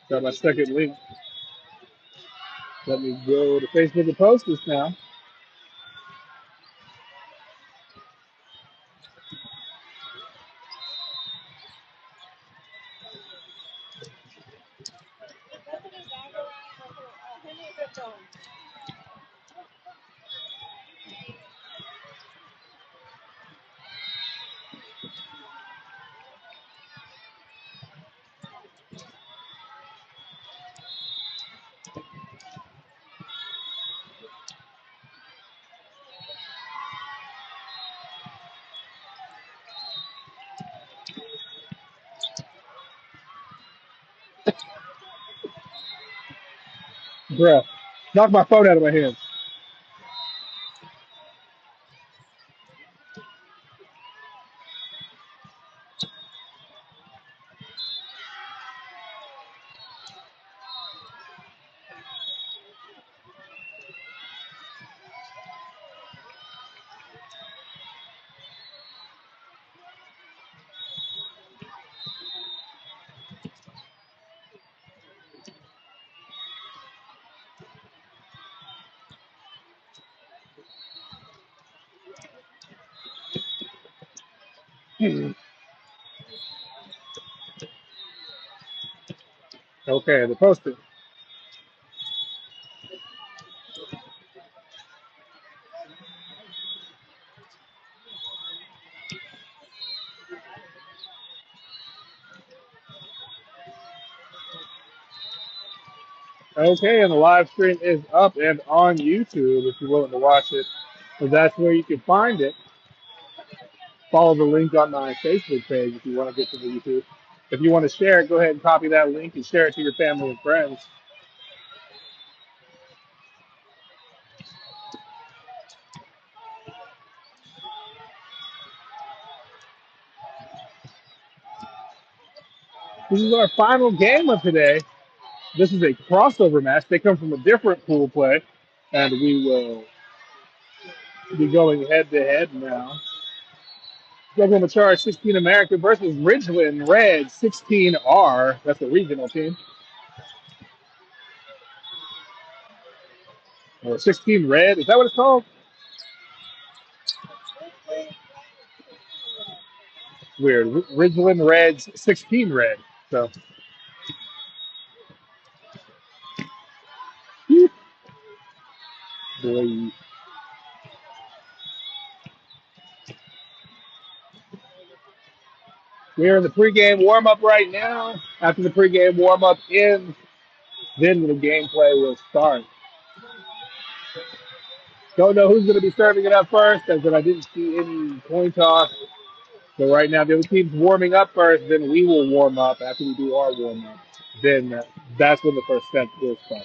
Got my second link. Let me go to Facebook and post this now. Bruh, knock my phone out of my hands. Okay, the poster. Okay, and the live stream is up and on YouTube if you're willing to watch it. So that's where you can find it. Follow the link on my Facebook page if you want to get to the YouTube. If you want to share it, go ahead and copy that link and share it to your family and friends. This is our final game of today. This is a crossover match. They come from a different pool play, and we will be going head to head now. OKCharge 16 American versus Ridgeland Red 16R. That's the regional team. Or 16 Red. Is that what it's called? Weird. Ridgeland Reds 16 Red. So, boy. We're in the pregame warm up right now. After the pregame warm up ends, then the gameplay will start. Don't know who's going to be serving it up first, as I didn't see any coin toss. So right now, the other team's warming up first, then we will warm up after we do our warm up. Then that's when the first set will start.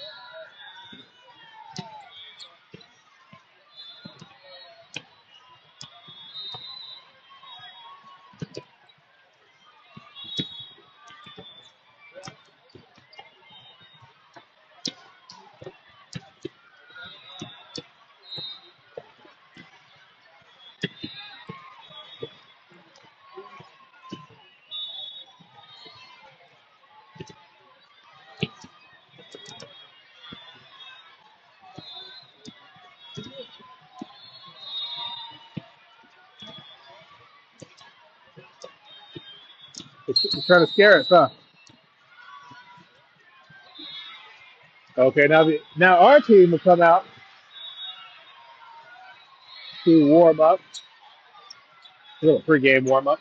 It's trying to scare us, huh? Okay, now our team will come out to warm up. A little pregame warm up.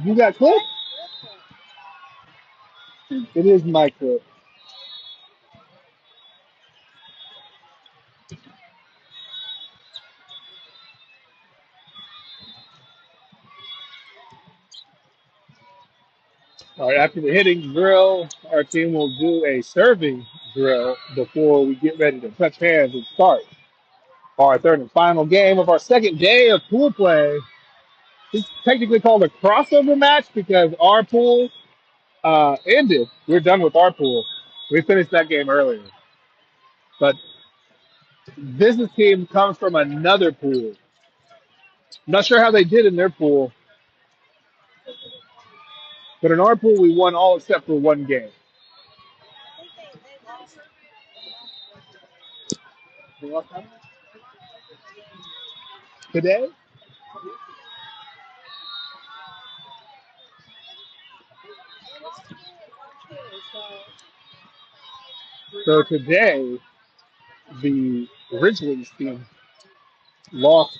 You got clip? It is my clip. All right, after the hitting drill, our team will do a serving drill before we get ready to touch hands and start our third and final game of our second day of pool play. It's technically called a crossover match because our pool ended. We're done with our pool. We finished that game earlier. But this team comes from another pool. Not sure how they did in their pool, but in our pool, we won all except for one game. Today, so today, the Ridgelands team lost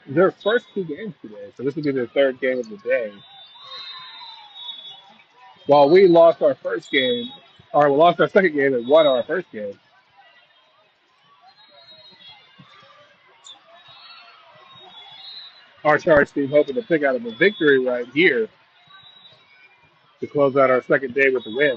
their first two games today. So this will be their third game of the day. While we lost our first game, or we lost our second game and won our first game. Our Charge team hoping to pick out a victory right here to close out our second day with a win.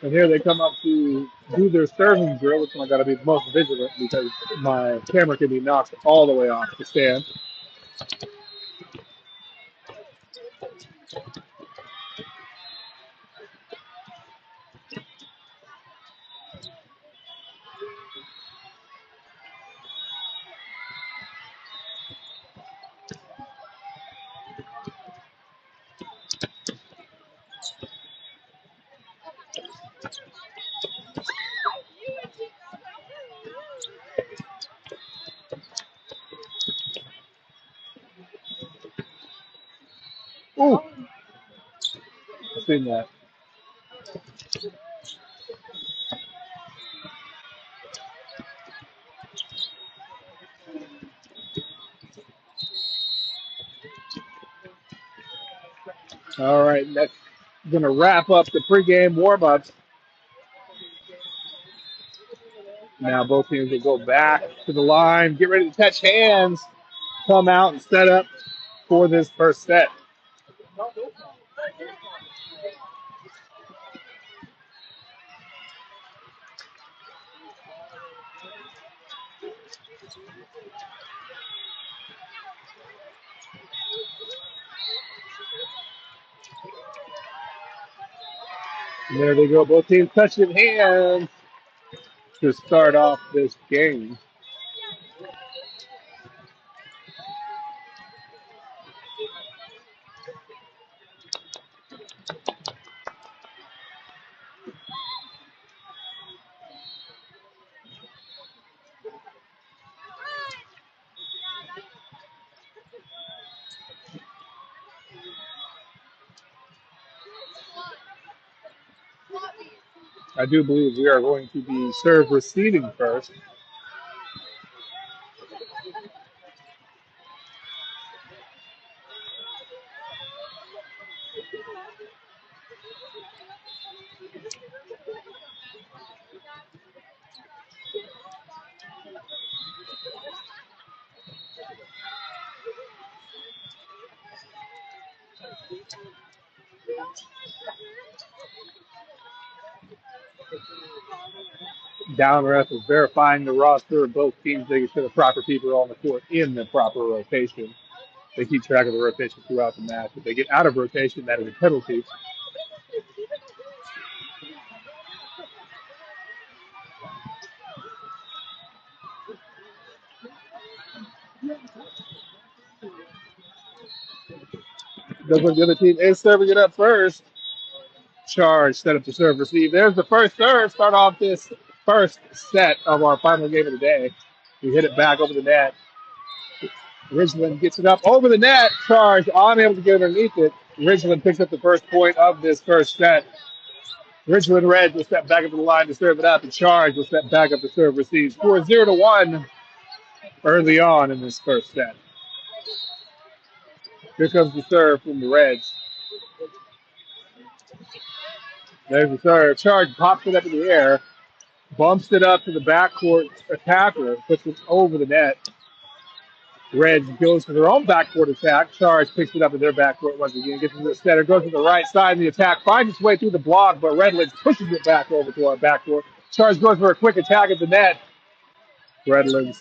And here they come up to do their serving drill, which one I got to be most vigilant because my camera can be knocked all the way off the stand. Ooh, I've seen that. All right, that's going to wrap up the pregame warm-ups. Now both teams will go back to the line, get ready to touch hands, come out and set up for this first set. And there they go, both teams touching hands to start off this game. I do believe we are going to be serve receiving first. Down ref is verifying the roster of both teams, making sure the proper people are on the court in the proper rotation. They keep track of the rotation throughout the match. If they get out of rotation, that is a penalty. Does look the other team is serving it up first. Charge set up to serve receive. There's the first serve. Start off this first set of our final game of the day. We hit it back over the net. Ridgeland gets it up over the net. Charge unable to get underneath it. Ridgeland picks up the first point of this first set. Ridgeland Reds will step back up to the line to serve it up. And Charge will step back up to serve receive. Score 0-1 early on in this first set. Here comes the serve from the Reds. There's the serve. Charge pops it up in the air, bumps it up to the backcourt attacker, puts it over the net. Reds goes for their own backcourt attack. Charge picks it up in their backcourt once again, gets to the center, goes to the right side, and the attack finds its way through the block, but Redlands pushes it back over to our backcourt. Charge goes for a quick attack at the net. Redlands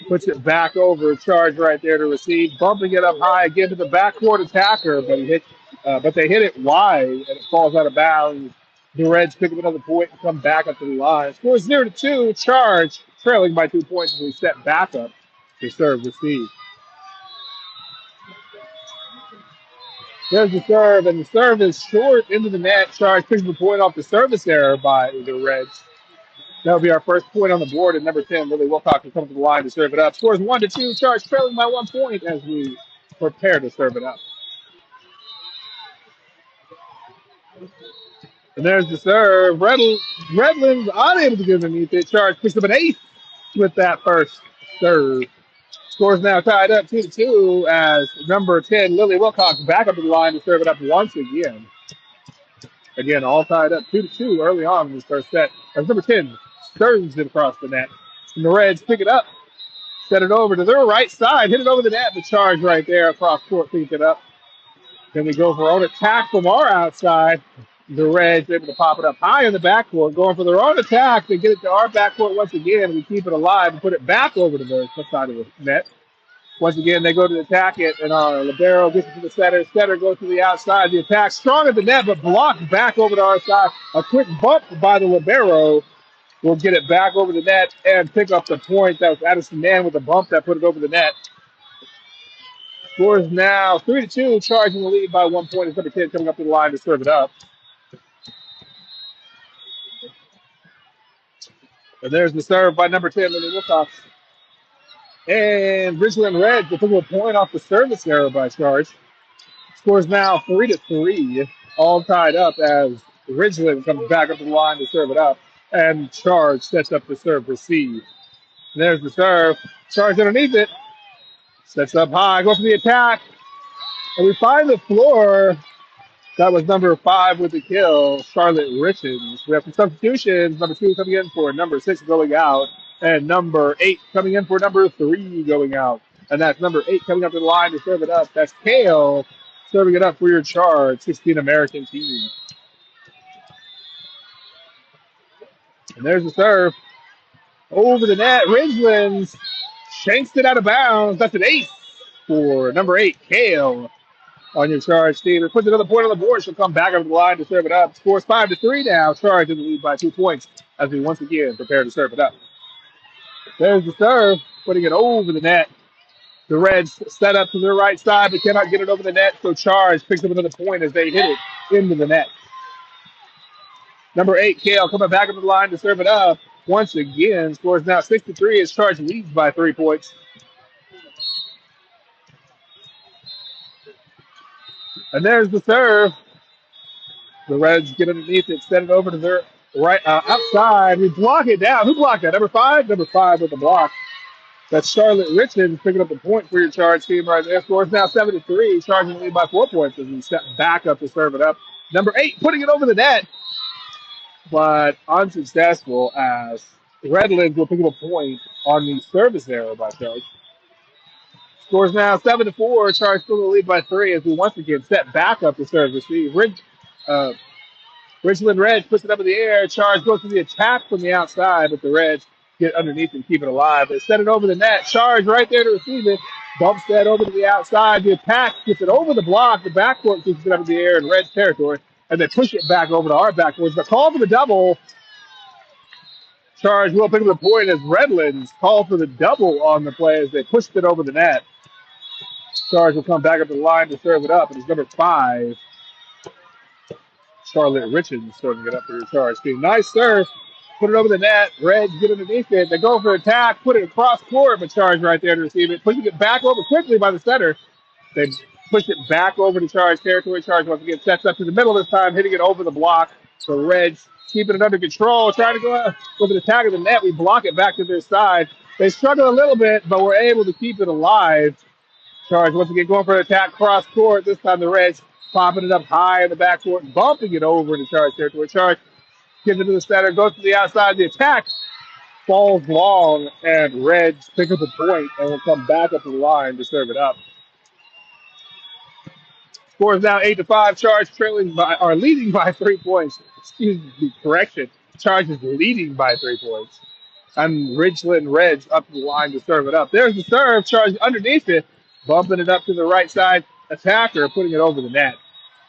puts it back over. Charge right there to receive, bumping it up high again to the backcourt attacker, but they hit it wide and it falls out of bounds. The Reds pick up another point and come back up to the line. Score 0-2. Charge trailing by 2 points as we step back up to serve receive. There's the serve, and the serve is short into the net. Charge picks the point off the service error by the Reds. That'll be our first point on the board at number 10. Lily Wilcox will come to the line to serve it up. Scores 1-2. Charge trailing by 1 point as we prepare to serve it up. And there's the serve. Redlands unable to get underneath it. Charge picks up an ace with that first serve. Scores now tied up 2-2 as number 10, Lily Wilcox, back up to the line to serve it up once again. Again, all tied up 2-2 early on in this first set. As number 10 serves it across the net. And the Reds pick it up, set it over to their right side, hit it over the net. The Charge right there across court picks it up. Then we go for our own attack from our outside. The Reds able to pop it up high in the backcourt, going for their own attack. They get it to our backcourt once again. We keep it alive and put it back over to the left side of the net. Once again, they go to attack it, and our libero gets it to the center. Center goes to the outside. The attack strong at the net, but blocked back over to our side. A quick bump by the libero will get it back over the net and pick up the point. That was Addison Mann with a bump that put it over the net. Scores now 3-2, Charging the lead by 1 point. As number 10 coming up to the line to serve it up. And there's the serve by number 10, Lily Wilcox. And Ridgeland Reds will pick up a point off the service error by Charge. Scores now 3-3, all tied up as Ridgeland comes back up to the line to serve it up. And Charge sets up the serve receive. And there's the serve. Charge underneath it. Sets up high, go for the attack. And we find the floor. That was number 5 with the kill, Charlotte Richards. We have some substitutions. Number 2 coming in for number 6 going out. And number 8 coming in for number 3 going out. And that's number 8 coming up to the line to serve it up. That's Kale serving it up for your Charge, 16 American team. And there's the serve. Over the net, Ridgelands shanks it out of bounds. That's an ace for number 8, Kale, on your Charge team. It puts another point on the board. She'll come back over the line to serve it up. Scores 5-3 now. Charge in the lead by 2 points as we once again prepare to serve it up. There's the serve, putting it over the net. The Reds set up to their right side, but cannot get it over the net, so Charge picks up another point as they hit it into the net. Number 8, Kale, coming back up the line to serve it up. Once again, scores now 6-3 as Charge leads by 3 points. And there's the serve. The Reds get underneath it, set it over to their right outside. We block it down. Who blocked that? Number 5? Number 5 with the block. That's Charlotte Richards picking up the point for your Charge team right there. Scores now 7-3. Charging the lead by 4 points as we step back up to serve it up. Number 8 putting it over the net, but unsuccessful as Redlands will pick up a point on the service error by Charge. Scores now 7-4. Charge still in the lead by 3 as we once again set back up to serve receive. Ridgeland Reds puts it up in the air. Charge goes to the attack from the outside, but the Reds get underneath and keep it alive. They set it over the net. Charge right there to receive it. Bumps that over to the outside. The attack gets it over the block. The backcourt keeps it up in the air in Reds territory, and they push it back over to our backcourt. But call for the double. Charge will pick up the point as Redlands call for the double on the play as they pushed it over the net. Charge will come back up the line to serve it up. It is number 5, Charlotte Richards, serving it up for your Charge team. Nice serve. Put it over the net. Reds get underneath it. They go for attack. Put it across court, but Charge right there to receive it. Pushing it back over quickly by the center. They push it back over to Charge territory. Charge once again sets up to the middle this time, hitting it over the block. The Reds keeping it under control, trying to go out with an attack of the net. We block it back to their side. They struggle a little bit, but we're able to keep it alive. Charge once again going for an attack cross court. This time the Reds popping it up high in the backcourt, bumping it over into Charge territory. Charge gives it to the center, goes to the outside. The attack falls long, and Reds pick up a point and will come back up the line to serve it up. Score is now 8-5. Charge leading by 3 points. Excuse me, correction. Charge is leading by 3 points. And Ridgeland Reds up the line to serve it up. There's the serve. Charge underneath it, bumping it up to the right side. Attacker putting it over the net.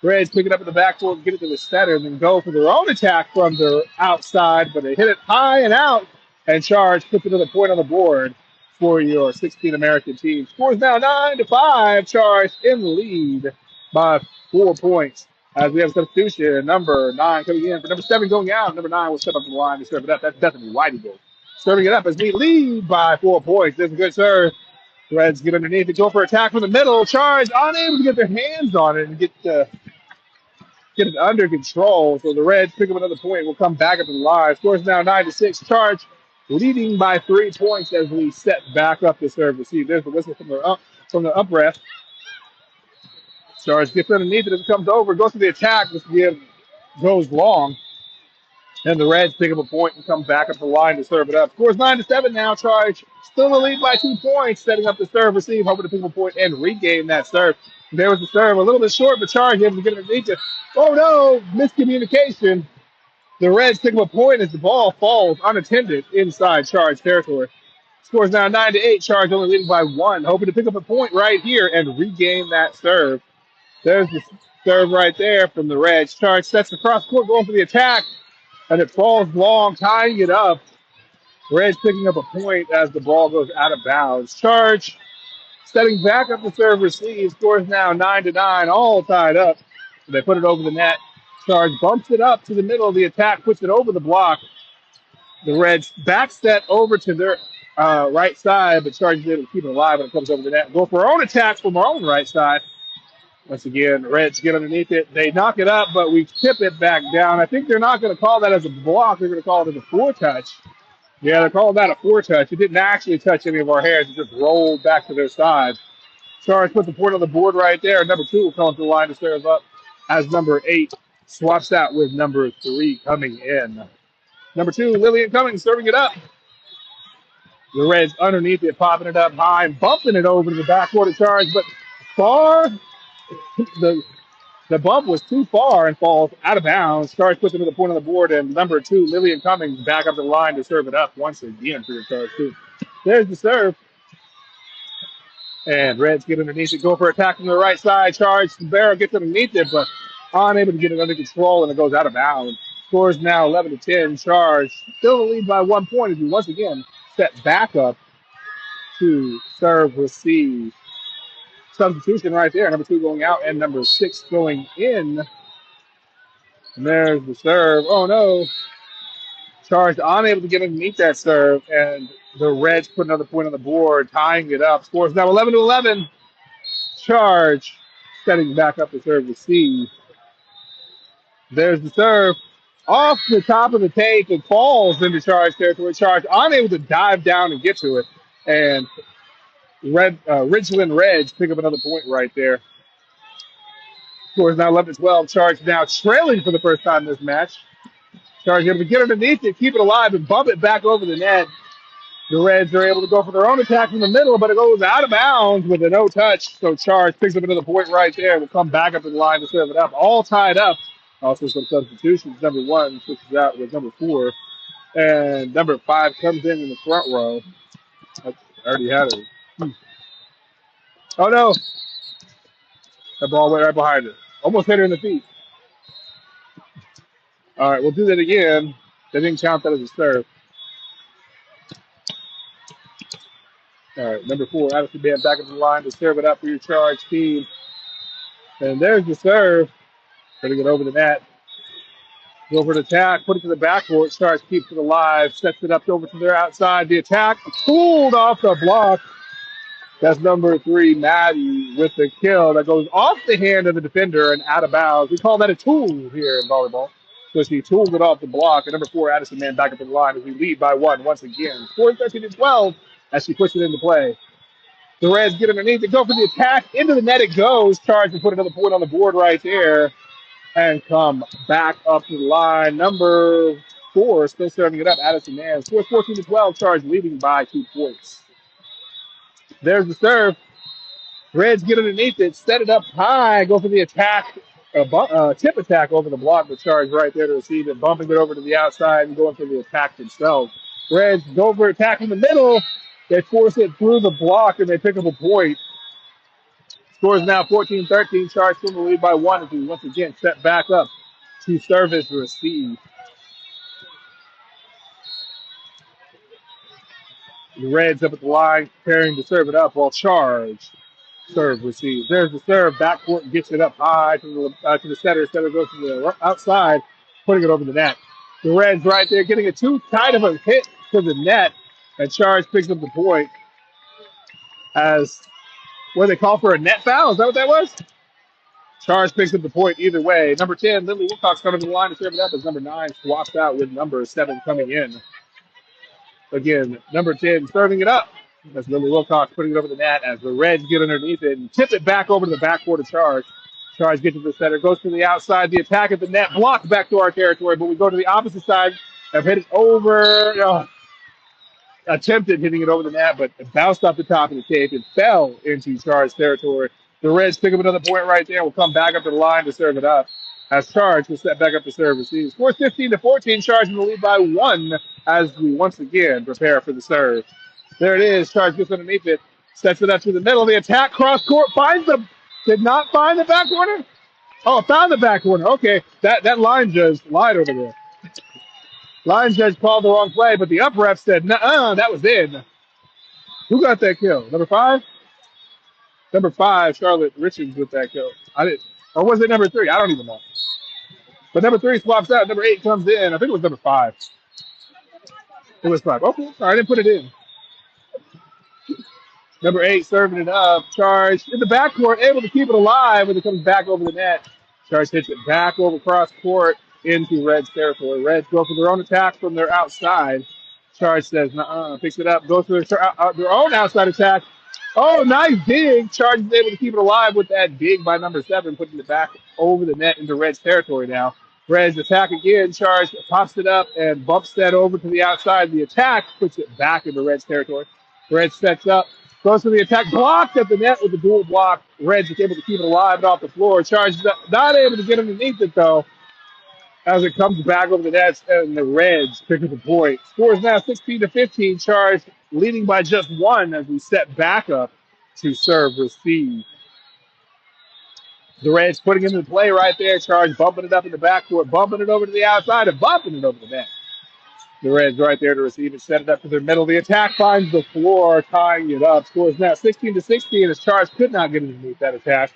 Reds pick it up in the backcourt, get it to the center, and then go for their own attack from the outside, but they hit it high and out, and Charge puts another point on the board for your 16 American team. Score is now 9-5. Charge in the lead by 4 points. As we have a substitution, number 9 coming in for number 7 going out. Number 9 will step up the line to serve it up. That's definitely Whitey goal. Serving it up as we lead by 4 points. There's a good serve. Reds get underneath it, go for attack from the middle. Charge unable to get their hands on it and get it under control. So the Reds pick up another point. We'll come back up to the line. Scores now 9-6. Charge leading by 3 points as we set back up to serve receive. There's the whistle from the up ref. Charge gets underneath it as it comes over, goes to the attack. This again goes long. And the Reds pick up a point and come back up the line to serve it up. Scores 9-7 now. Charge still in the lead by 2 points, setting up the serve receive, hoping to pick up a point and regain that serve. There was the serve, a little bit short, but Charge able to get underneath it. Oh no, miscommunication. The Reds pick up a point as the ball falls unattended inside Charge territory. Scores now 9-8. Charge only leading by 1, hoping to pick up a point right here and regain that serve. There's the serve right there from the Reds. Charge sets the cross court, going for the attack, and it falls long, tying it up. Reds picking up a point as the ball goes out of bounds. Charge setting back up the serve receive. Scores now 9-9, all tied up. They put it over the net. Charge bumps it up to the middle of the attack, puts it over the block. The Reds back set over to their right side, but Charge is able to keep it alive when it comes over the net. Go for our own attack from our own right side. Once again, Reds get underneath it. They knock it up, but we tip it back down. I think they're not going to call that as a block. They're going to call it as a foretouch. Yeah, they're calling that a foretouch. It didn't actually touch any of our hands. It just rolled back to their side. Charge put the point on the board right there. Number 2 will come to the line to serve up as number 8 swaps out with number 3 coming in. Number 2, Lillian Cummings serving it up. The Reds underneath it, popping it up high and bumping it over to the backcourt of Charge, but far. The bump was too far and falls out of bounds. Charge puts another point on the board, and number 2, Lillian Cummings, back up the line to serve it up once again for your Charge 2. There's the serve. And Reds get underneath it, go for attack from the right side. Charge, Barrow gets underneath it, but unable to get it under control, and it goes out of bounds. Scores now 11-10. Charge still in the lead by 1 point as we once again set back up to serve receive. Substitution right there. Number 2 going out and number 6 going in. And there's the serve. Oh no. Charge unable to get underneath that serve, and the Reds put another point on the board, tying it up. Scores now 11-11. Charge setting back up to serve receive. There's the serve. Off the top of the tape, it falls into Charge territory. Charge unable to dive down and get to it. And Ridgeland Reds pick up another point right there. Scores now 11-12. Charge now trailing for the first time in this match. Charge able to get underneath it, keep it alive, and bump it back over the net. The Reds are able to go for their own attack from the middle, but it goes out of bounds with a no touch. So Charge picks up another point right there. We'll come back up to the line to serve it up. All tied up. Also some substitutions. Number 1 switches out with number 4. And number 5 comes in the front row. I already had it. Oh no! That ball went right behind it. Almost hit her in the feet. All right, we'll do that again. They didn't count that as a serve. All right, number 4, Addison Band back in the line to serve it up for your Charge team. And there's the serve. Putting it over the net. Go for the attack, put it to the backcourt. Charge keeps it alive, sets it up over to their outside. The attack pulled off the block. That's number 3, Maddie, with the kill that goes off the hand of the defender and out of bounds. We call that a tool here in volleyball. So she tools it off the block. And number 4, Addison Man back up in the line as we lead by 1 once again. 4-13-12 as she puts it into play. The Reds get underneath it, go for the attack. Into the net it goes. Charge to put another point on the board right there. And come back up to the line. Number 4 still serving it up. Addison Man. Scores 14-12. Charge leading by 2 points. There's the serve. Reds get underneath it, set it up high, go for the attack, tip attack over the block. The Charge right there to receive it, bumping it over to the outside and going for the attack themselves. Reds go for attack in the middle. They force it through the block and they pick up a point. Scores now 14-13. Charge still in the lead by 1 as we once again set back up to service receive. The Reds up at the line, preparing to serve it up while Charge serve receive. There's the serve. Backcourt gets it up high to the setter. Setter goes to the outside, putting it over the net. The Reds right there getting it too tight of a hit to the net, and Charge picks up the point. As what they call for a net foul? Is that what that was? Charge picks up the point either way. Number 10, Lily Wilcox coming to the line to serve it up as number 9 swaps out with number 7 coming in. Again, number 10 serving it up. That's Lily Wilcox putting it over the net as the Reds get underneath it and tip it back over to the backcourt of Charge. Charge gets to the center, goes to the outside. The attack at the net blocked back to our territory, but we go to the opposite side. Have hit it over. Attempted hitting it over the net, but it bounced off the top of the tape. It fell into Charge territory. The Reds pick up another point right there. We'll come back up to the line to serve it up. As Charge will set back up to serve receive. Scores 15-14. Charge in the lead by 1 as we once again prepare for the serve. There it is. Charge gets underneath it. Sets it up to the middle. The attack cross court did not find the back corner. Oh, found the back corner. Okay. That line judge lied over there. Line judge called the wrong play, but the up ref said, nuh-uh, that was in. Who got that kill? Number 5? Number 5, Charlotte Richards with that kill. Or was it number 3? I don't even know. But number 3 swaps out. Number 8 comes in. I think it was number 5. It was 5. Okay. I didn't put it in. Number 8 serving it up. Charge in the backcourt, able to keep it alive when it comes back over the net. Charge hits it back over cross court into Reds territory. Reds go for their own attack from their outside. Charge says, nuh-uh, picks it up, goes for their own outside attack. Oh, nice dig. Charge is able to keep it alive with that dig by number 7, putting it back over the net into Reds territory now. Reds attack again. Charge pops it up and bumps that over to the outside. The attack puts it back into Reds territory. Reds sets up, goes for the attack, blocked at the net with the dual block. Reds is able to keep it alive and off the floor. Charge is not able to get underneath it, though, as it comes back over the nets, and the Reds pick up the point. Scores now 16-15. Charge leading by just 1 as we set back up to serve receive. The Reds putting it into play right there. Charge bumping it up in the backcourt, bumping it over to the outside, and bumping it over the net. The Reds right there to receive it, set it up to their middle. The attack finds the floor, tying it up. Scores now 16-16 as Charge could not get underneath that attack.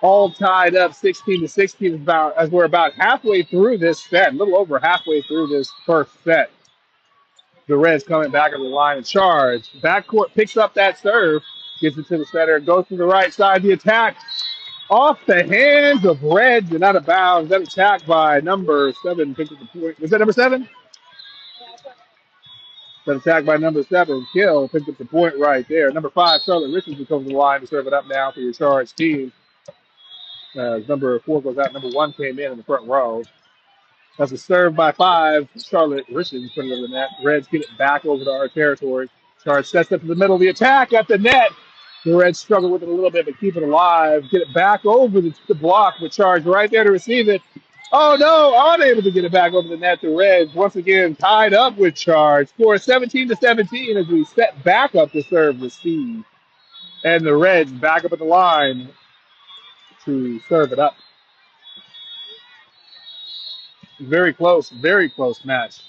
All tied up 16-16 as we're about halfway through this set, a little over halfway through this first set. The Reds coming back on the line and Charge. Backcourt picks up that serve, gets it to the center, goes to the right side. The attack off the hands of Reds and out of bounds. That attack by number 7 picks up the point. Was that number 7? That attack by number 7, Kill, picked up the point right there. Number 5, Charlotte Richards will come to the line to serve it up now for your Charge team. Number 4 goes out. Number 1 came in the front row. That's a serve by 5. Charlotte Richards putting it over the net. Reds get it back over to our territory. Charge sets up to the middle of the attack at the net. The Reds struggle with it a little bit, but keep it alive. Get it back over the block with Charge right there to receive it. Oh, no, unable to get it back over the net. The Reds, once again, tied up with Charge. Score 17-17 as we set back up to serve receive. And the Reds back up at the line to serve it up. Very close match.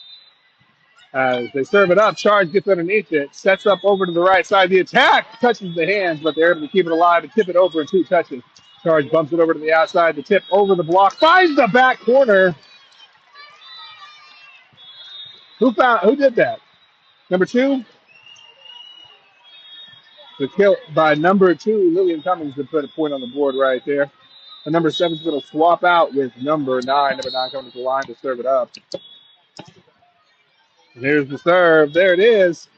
As they serve it up, Charge gets underneath it, sets up over to the right side. The attack touches the hands, but they're able to keep it alive and tip it over in 2 touches. Charge bumps it over to the outside. The tip over the block, finds the back corner. Who did that? Number 2? The kill by number 2, Lillian Cummings, to put a point on the board right there. And number 7 is going to swap out with number 9. Number 9 coming to the line to serve it up. And here's the serve. There it is.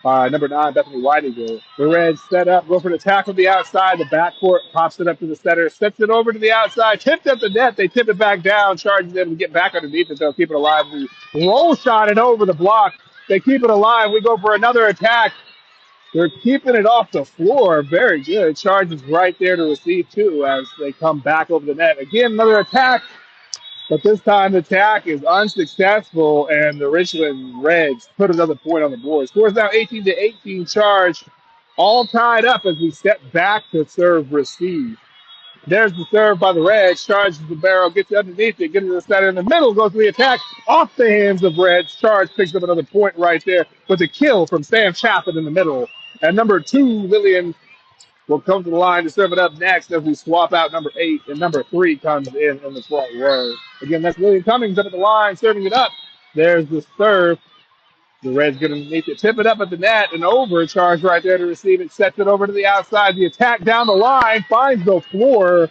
Number 9, Bethany Whiting. The Reds set up, go for the attack from the outside. The backcourt pops it up to the center, sets it over to the outside, tipped up the net. They tip it back down. Charges able to get back underneath it. They'll keep it alive. We roll shot it over the block. They keep it alive. We go for another attack. They're keeping it off the floor. Very good. Charges right there to receive, too, as they come back over the net. Again, another attack. But this time the attack is unsuccessful, and the Richland Reds put another point on the board. Scores now 18-18. Charge all tied up as we step back to serve receive. There's the serve by the Reds. Charges the barrel, gets underneath it, gets to the center in the middle, goes to the attack off the hands of Reds. Charge picks up another point right there with a kill from Sam Chaffin in the middle. And number 2, Lillian, will come to the line to serve it up next as we swap out number 8, and number 3 comes in the front row. Again, that's Lillian Cummings up at the line, serving it up. There's the serve. The Reds get underneath it, tip it up at the net, and over. Charge right there to receive it, sets it over to the outside. The attack down the line finds the floor.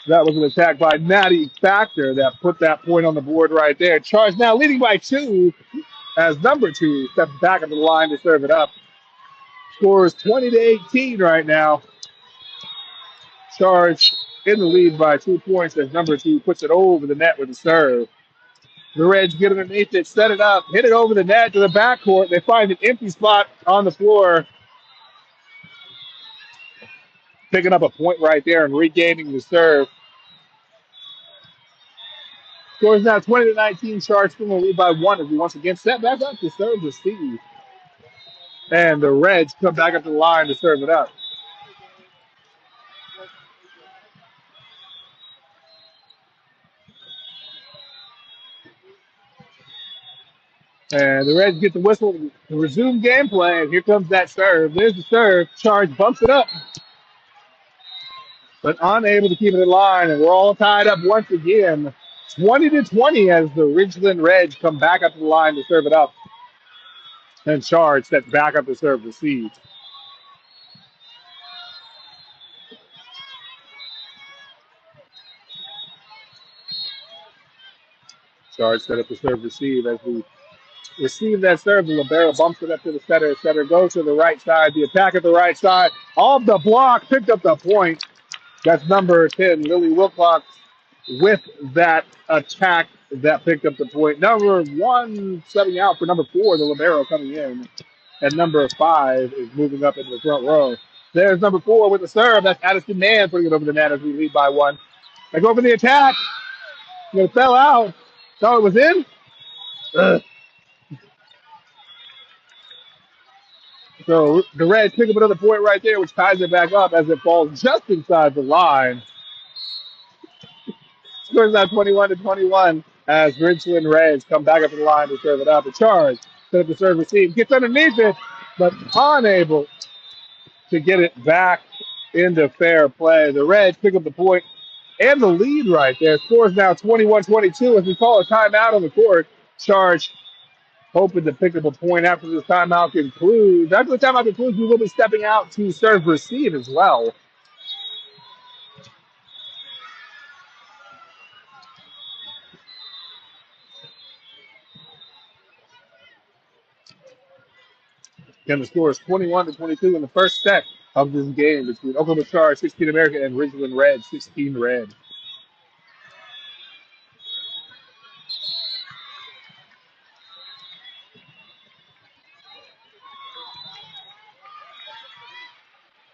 That was an attack by Maddie Factor that put that point on the board right there. Charge now leading by 2 as number 2 steps back up the line to serve it up. Scores 20-18 right now. Charge in the lead by 2 points as number 2 puts it over the net with a serve. The Reds get underneath it, set it up, hit it over the net to the backcourt. They find an empty spot on the floor. Picking up a point right there and regaining the serve. Scores now 20-19. Charge still in the lead by 1 as we once again set back up to serve the Steve. And the Reds come back up to the line to serve it up. And the Reds get the whistle to resume gameplay. And here comes that serve. There's the serve. Charge bumps it up, but unable to keep it in line. And we're all tied up once again. 20-20 as the Ridgeland Reds come back up to the line to serve it up. And Charge steps back up to serve the seed. Charge set up to serve receive as we receive that serve. The libero bumps it up to the center. Center goes to the right side. The attack at the right side. Off the block. Picked up the point. That's number 10, Lily Wilcox, with that attack that picked up the point. Number 1 subbing out for number 4, the libero coming in. And number 5 is moving up into the front row. There's number 4 with the serve. That's Addison Mann putting it over the net as we lead by 1. They go for the attack. It fell out. Thought it was in. Ugh. So the Reds pick up another point right there, which ties it back up as it falls just inside the line. Scores now 21-21 as Ridgeland Reds come back up to the line to serve it up. A Charge set up the serve receive, gets underneath it, but unable to get it back into fair play. The Reds pick up the point and the lead right there. Scores now 21-22 as we call a timeout on the court. Charge hoping to pick up a point after this timeout concludes. After the timeout concludes, we will be stepping out to serve receive as well. And the score is 21-22 in the first set of this game between OKCharge 16 American and Ridgeland Red 16 Red.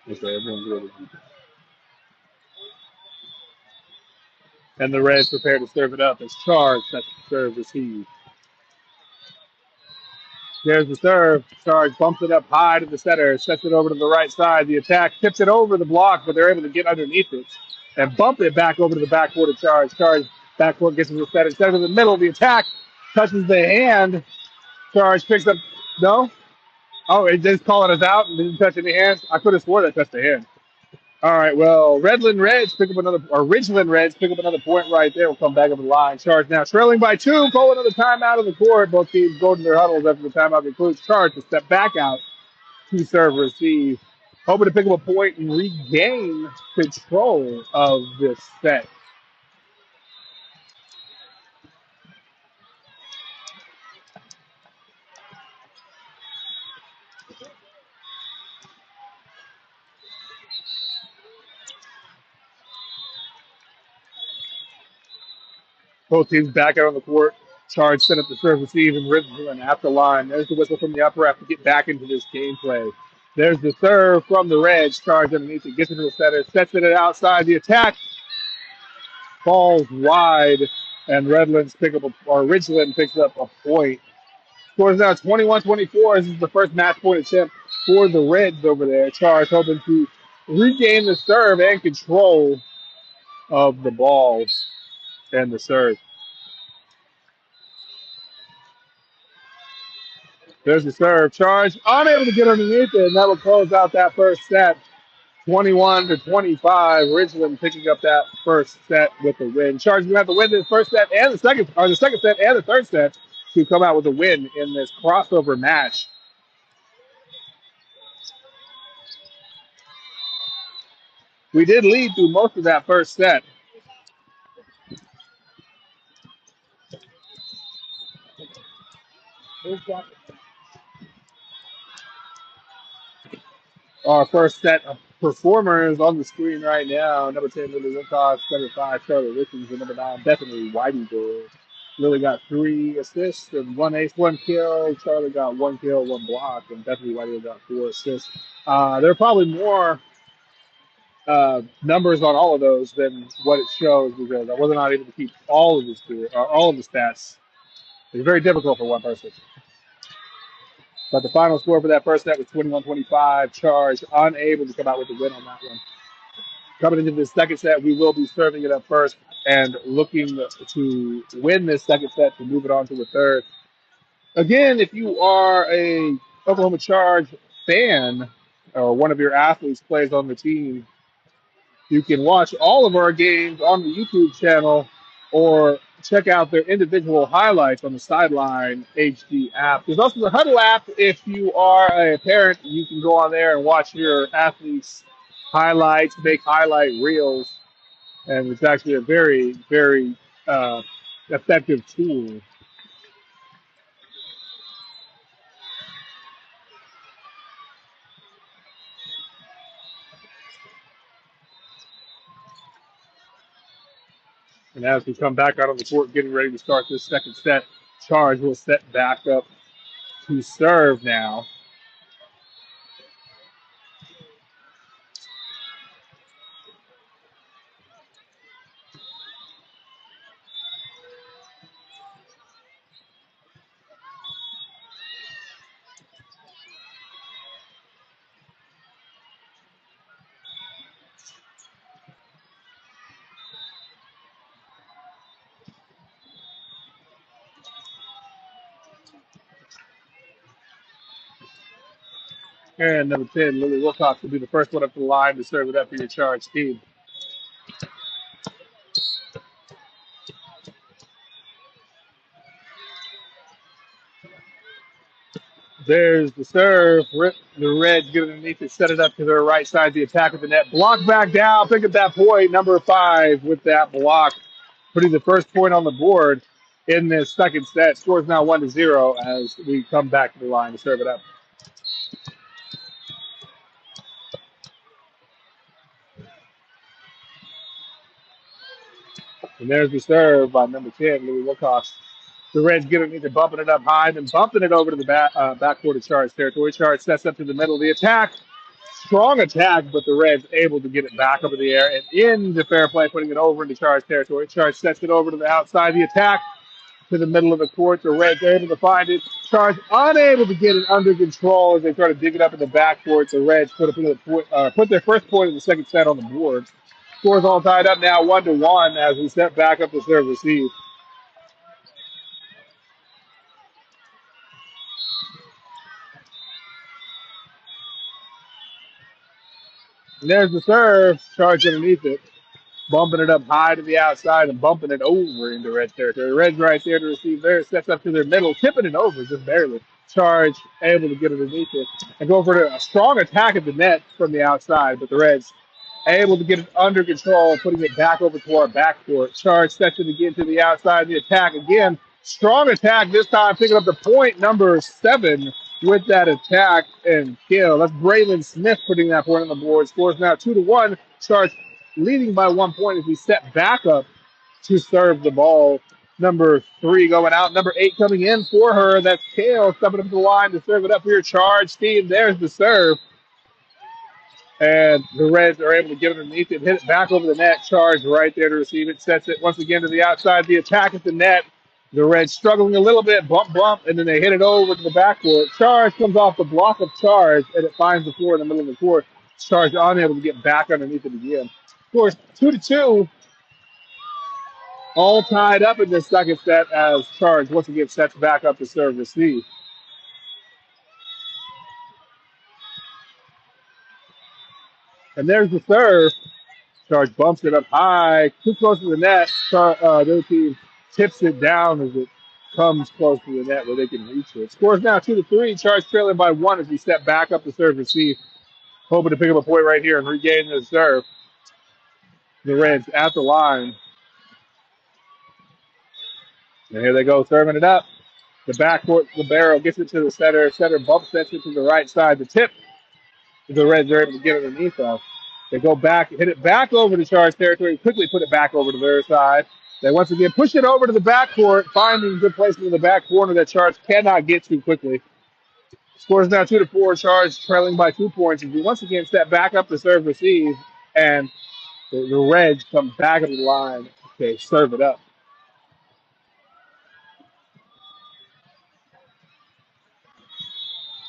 Okay, everyone's ready. And the Reds prepare to serve it up as Charge sets the serve receive. There's the serve. Charge bumps it up high to the center, sets it over to the right side. The attack tips it over the block, but they're able to get underneath it and bump it back over to the backcourt of Charge. Charge backcourt gets to the center. Instead of the middle, the attack touches the hand. Charge picks up. No? Oh, it just calling us out and didn't touch any hands? I could have swore that touched the hand. All right, well, Ridgeland Reds pick up another point right there. We'll come back up the line. Charge now trailing by 2. Call another timeout on the court. Both teams go to their huddles after the timeout concludes. Charge to step back out to serve receive. hoping to pick up a point and regain control of this set. Both teams back out on the court. Charge set up the serve receive and Ridgelands at the line. There's the whistle from the upper ref to get back into this gameplay. There's the serve from the Reds. Charge underneath it, gets into the center, sets it outside. The attack falls wide, and Ridgeland picks up a point. Scores now 21-24. This is the first match point attempt for the Reds over there. Charge hoping to regain the serve and control of the ball and the serve. There's the serve. Charge unable to get underneath it, and that will close out that first set. 21-25. Ridgeland picking up that first set with a win. Charge gonna have to win this first set and the second set and the third set to come out with a win in this crossover match. We did lead through most of that first set. Our first set of performers on the screen right now. Number 10, Lily Wilcox. Number 5, Charlotte Richards. And number 9, Bethany Whitey. Lily got 3 assists and 1 ace, 1 kill. Charlotte got 1 kill, 1 block. And Bethany Whitey got 4 assists. There are probably more numbers on all of those than what it shows because I wasn't able to keep all of the stats. It's very difficult for one person. But the final score for that first set was 21-25. Charge unable to come out with the win on that one. Coming into the second set, we will be serving it up first and looking to win this second set to move it on to the third. Again, if you are a Oklahoma Charge fan or one of your athletes plays on the team, you can watch all of our games on the YouTube channel or check out their individual highlights on the Sideline HD app. There's also the Huddle app. If you are a parent, you can go on there and watch your athletes' highlights, make highlight reels, and it's actually a very, very effective tool. And as we come back out on the court, getting ready to start this second set, Charge will set back up to serve now. And number 10, Lily Wilcox will be the first one up the line to serve it up for your Charge team. There's the serve. The Reds get underneath it, set it up to their right side. The attack of the net. Block back down. Pick up that point. Number 5 with that block. Putting the first point on the board in this second set. Scores now 1-0 as we come back to the line to serve it up. And there's the serve by number 10, Louis Wilcox. The Reds get underneath it, bumping it up high, then bumping it over to the backcourt of Charge territory. Charge sets up to the middle of the attack. Strong attack, but the Reds able to get it back over the air and into fair play, putting it over into Charge territory. Charge sets it over to the outside. The attack to the middle of the court. The Reds able to find it. Charge unable to get it under control as they try to dig it up in the backcourt. The Reds put their first point in the second set on the board. Scores all tied up now 1-1 as we step back up to serve receive. And there's the serve. Charge underneath it. Bumping it up high to the outside and bumping it over into Red territory. Red's right there to receive there. Sets up to their middle. Tipping it over just barely. Charge able to get underneath it and go for a strong attack at the net from the outside, but the Reds able to get it under control, putting it back over to our backcourt. Charge sets it again to the outside. The attack again. Strong attack this time, picking up the point, number 7 with that attack and kill. That's Braylon Smith putting that point on the board. Scores now 2-1. Charge leading by 1 point as we step back up to serve the ball. Number 3 going out. Number 8 coming in for her. That's Kale stepping up the line to serve it up for your Charge team. There's the serve. And the Reds are able to get underneath it, hit it back over the net. Charge right there to receive it. Sets it once again to the outside. The attack at the net. The Reds struggling a little bit. Bump, and then they hit it over to the backcourt. Charge comes off the block of Charge, and it finds the floor in the middle of the court. Charge unable to get back underneath it again. Of course, 2-2. All tied up in this second set as Charge once again sets back up to serve receive. And there's the serve. Charge bumps it up high, too close to the net. The other team tips it down as it comes close to the net where they can reach it. Scores now 2-3. Charge trailing by 1 as we step back up to serve receive. Hoping to pick up a point right here and regain the serve. The Reds at the line. And here they go, serving it up. The backcourt, the barrel gets it to the center. Center bump sets it to the right side. The tip, the Reds are able to get it underneath us. They go back, hit it back over to Charge territory, quickly put it back over to their side. They once again push it over to the backcourt, finding good placement in the back corner that Charge cannot get to quickly. Scores now 2-4. Charge trailing by 2 points. As we once again step back up to serve receive, and the Reds come back up the line to serve it up.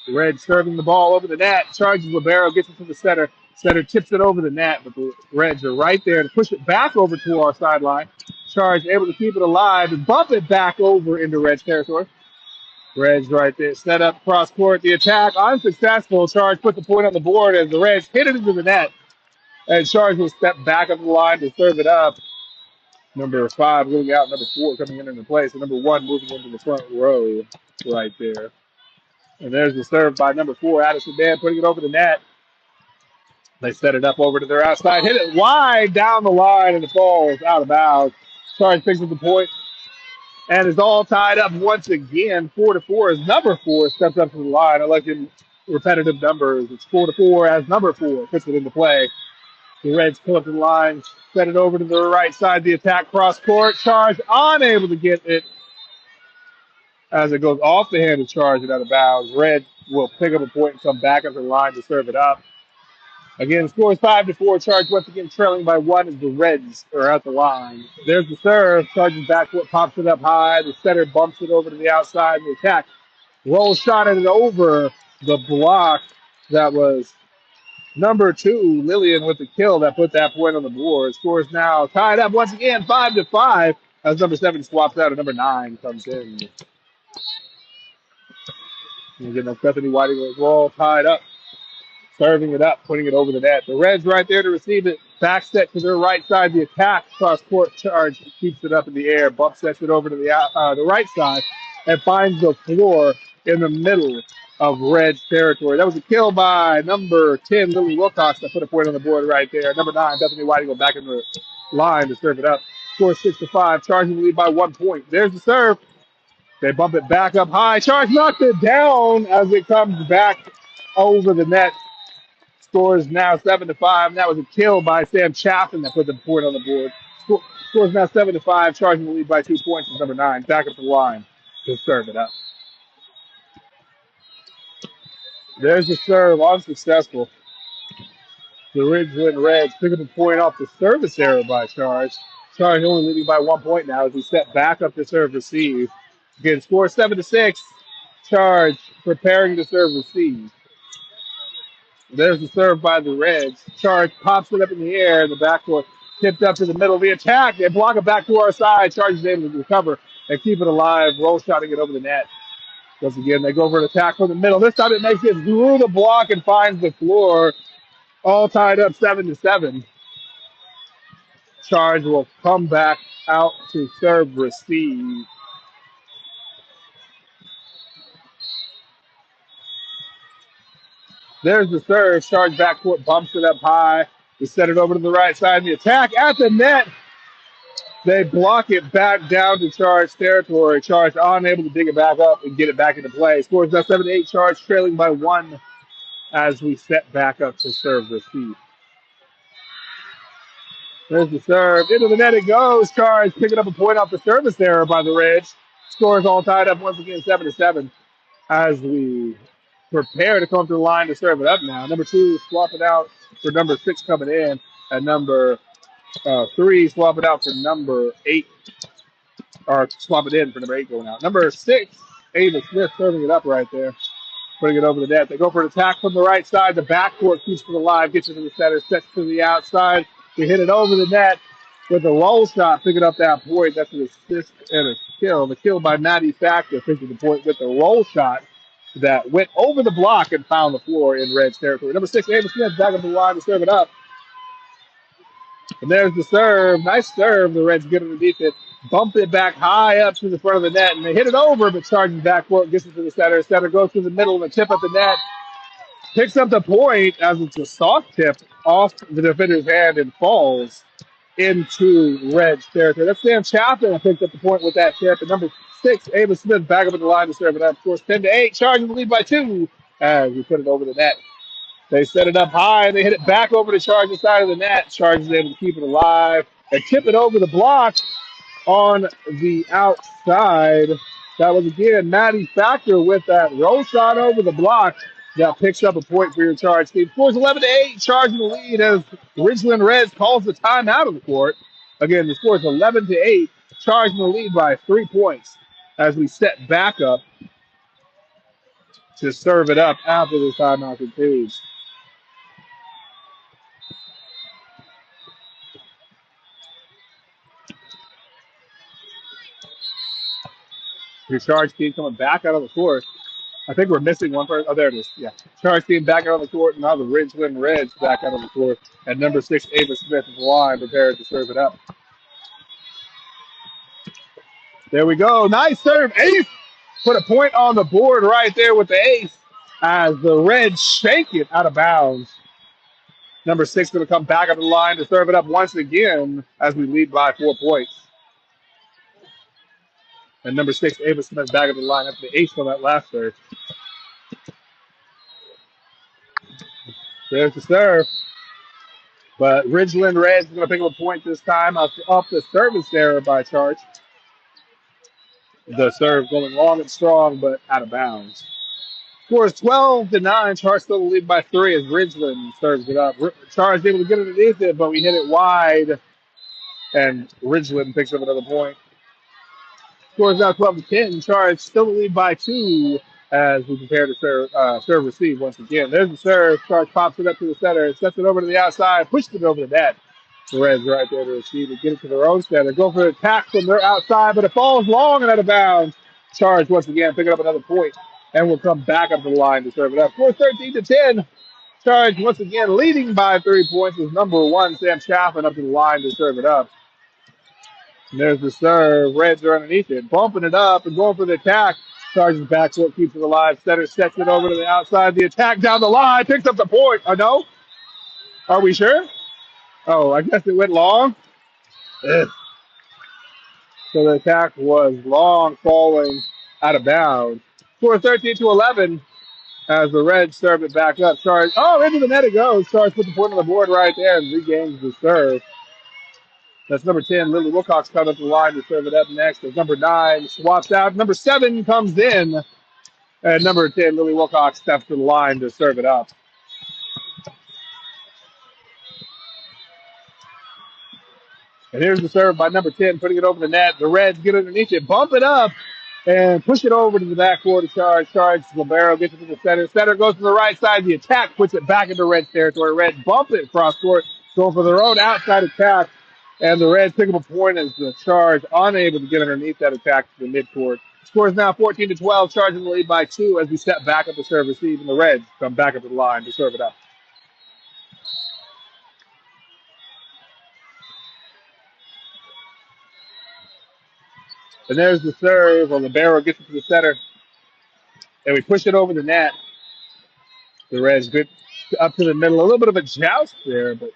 The Reds serving the ball over the net. Charges Libero, gets it to the center. Center tips it over the net, but the Reds are right there to push it back over to our sideline. Charge able to keep it alive and bump it back over into Reds territory. Reds right there, set up cross court. The attack unsuccessful. Charge put the point on the board as the Reds hit it into the net. And Charge will step back up the line to serve it up. Number 5 moving out, number 4 coming in the place, and number 1 moving into the front row right there. And there's the serve by number 4, Addison Dan, putting it over the net. They set it up over to their outside, hit it wide down the line, and it falls out of bounds. Charge picks up the point, and it's all tied up once again. 4-4 as number 4 steps up to the line. I like in repetitive numbers. It's 4-4 as number 4 puts it into play. The Reds pull up the line, set it over to the right side. The attack cross court. Charge unable to get it as it goes off the hand of Charge and out of bounds. Reds will pick up a point and come back up the line to serve it up. Again, scores 5-4. Charge once again trailing by 1 as the Reds are at the line. There's the serve. Charge's backfoot pops it up high. The center bumps it over to the outside. The attack rolls shot it over the block. That was number 2, Lillian with the kill that put that point on the board. Scores now tied up once again, 5-5 as number 7 swaps out and number 9 comes in. And again, that's Bethany Whiting as well, tied up. Serving it up, putting it over the net. The Reds right there to receive it. Back set to their right side. The attack cross court. Charge keeps it up in the air. Bump sets it over to the right side and finds the floor in the middle of Reds territory. That was a kill by number 10, Lily Wilcox, that put a point on the board right there. Number 9, Bethany Whiting, go back in the line to serve it up. Score 6-5. Charging the lead by 1 point. There's the serve. They bump it back up high. Charge knocked it down as it comes back over the net. Scores now 7-5. And that was a kill by Sam Chaffin that put the point on the board. Scores now 7-5. Charging the lead by 2 points is number 9. Back up the line to serve it up. There's the serve, unsuccessful. The Ridgelands Reds pick up a point off the service error by Charge. Charge only leading by 1 point now as we step back up to serve receive. Again, score 7-6. Charge preparing to serve receive. There's the serve by the Reds. Charge pops it up in the air in the backcourt. Tipped up to the middle of the attack. They block it back to our side. Charge is able to recover and keep it alive. Roll shotting it over the net. Once again, they go for an attack from the middle. This time it makes it through the block and finds the floor. All tied up 7-7. Charge will come back out to serve receive. There's the serve. Charge backcourt, bumps it up high. We set it over to the right side. The attack at the net. They block it back down to Charge territory. Charge unable to dig it back up and get it back into play. Scores now 7-8. Charge trailing by 1 as we set back up to serve the feed. There's the serve. Into the net it goes. Charge picking up a point off the service error by the Ridge. Scores all tied up once again, 7-7. As we prepare to come to the line to serve it up now. Number 2 swapping out for number 6 coming in. And number 3 swapping out for number 8. Or swap it in for number 8 going out. Number 6, Ava Smith serving it up right there. Putting it over the net. They go for an attack from the right side. The backcourt keeps it alive. Gets it to the center. Sets to the outside. We hit it over the net with a roll shot. Picking up that point. That's an assist and a kill. The kill by Maddie Factor. Picking the point with the roll shot that went over the block and found the floor in Red's territory. Number 6, Ava Smith back up the line to serve it up. And there's the serve. Nice serve. The Reds get underneath it. Bump it back high up to the front of the net. And they hit it over, but charging backcourt gets it to the center. Center goes to the middle and tip at the net. Picks up the point as it's a soft tip off the defender's hand and falls into Red's territory. That's Sam Chaplin that picked up the point with that tip. And number 6, Ava Smith back up at the line to serve it up. Of course, 10-8. Charging the lead by 2 as we put it over the net. They set it up high, and they hit it back over the Chargers side of the net. Chargers able to keep it alive and tip it over the block on the outside. That was, again, Maddie Factor with that roll shot over the block that picks up a point for your Charge team. Scores 11-8, Charge in the lead as Ridgeland Reds calls the timeout of the court. Again, the score is 11-8, Charge in the lead by 3 points as we set back up to serve it up after the timeout concludes. Your Charge team coming back out of the court. I think we're missing one person. Oh, there it is. Yeah. Charge team back out on the court, and now the Ridgeland Reds back out on the court. And number 6, Ava Smith is the line, prepared to serve it up. There we go. Nice serve. Ace put a point on the board right there with the ace as the Reds shank it out of bounds. Number 6 going to come back up the line to serve it up once again as we lead by 4 points. And number 6, Ava Smith back up the line after the ace on that last serve. There's the serve. But Ridgeland Reds is going to pick up a point this time off the service error by Charge. The serve going long and strong, but out of bounds. Score is 12-9. Charge still the lead by 3 as Ridgeland serves it up. Charge able to get underneath it, but we hit it wide, and Ridgeland picks up another point. Score is now 12-10. Charge still the lead by 2 as we prepare to serve receive once again. There's the serve. Charge pops it up to the center, sets it over to the outside, pushes it over the net. The Reds right there to receive it, get it to their own center. Go for an attack from their outside, but it falls long and out of bounds. Charge once again, picking up another point, and will come back up the line to serve it up. Score 13-10. Charge once again leading by 3 points with number 1, Sam Chaffin, up to the line to serve it up. And there's the serve. Reds are underneath it, bumping it up and going for the attack. Charges backcourt, keeps it alive. Center sets it over to the outside. The attack down the line, picks up the point. Oh, no? Are we sure? Oh, I guess it went long. Ugh. So the attack was long, falling out of bounds. Score 13-11 as the Reds serve it back up. Charge, into the net it goes. Charge put the point on the board right there and regains the serve. That's number 10, Lily Wilcox, coming up the line to serve it up next. As number 9 swaps out. Number 7 comes in. And number 10, Lily Wilcox, steps to the line to serve it up. And here's the serve by number 10, putting it over the net. The Reds get underneath it, bump it up, and push it over to the backcourt to Charge. Charge, Libero gets it to the center. Center goes to the right side. The attack puts it back into Reds territory. Reds bump it cross court, going for their own outside attack. And the Reds pick up a point as the Charge unable to get underneath that attack to the midcourt. Score is now 14-12. Charge in the lead by 2 as we step back up to serve receive, and the Reds come back up to the line to serve it up. And there's the serve. Libero gets it to the center. And we push it over the net. The Reds get up to the middle. A little bit of a joust there, but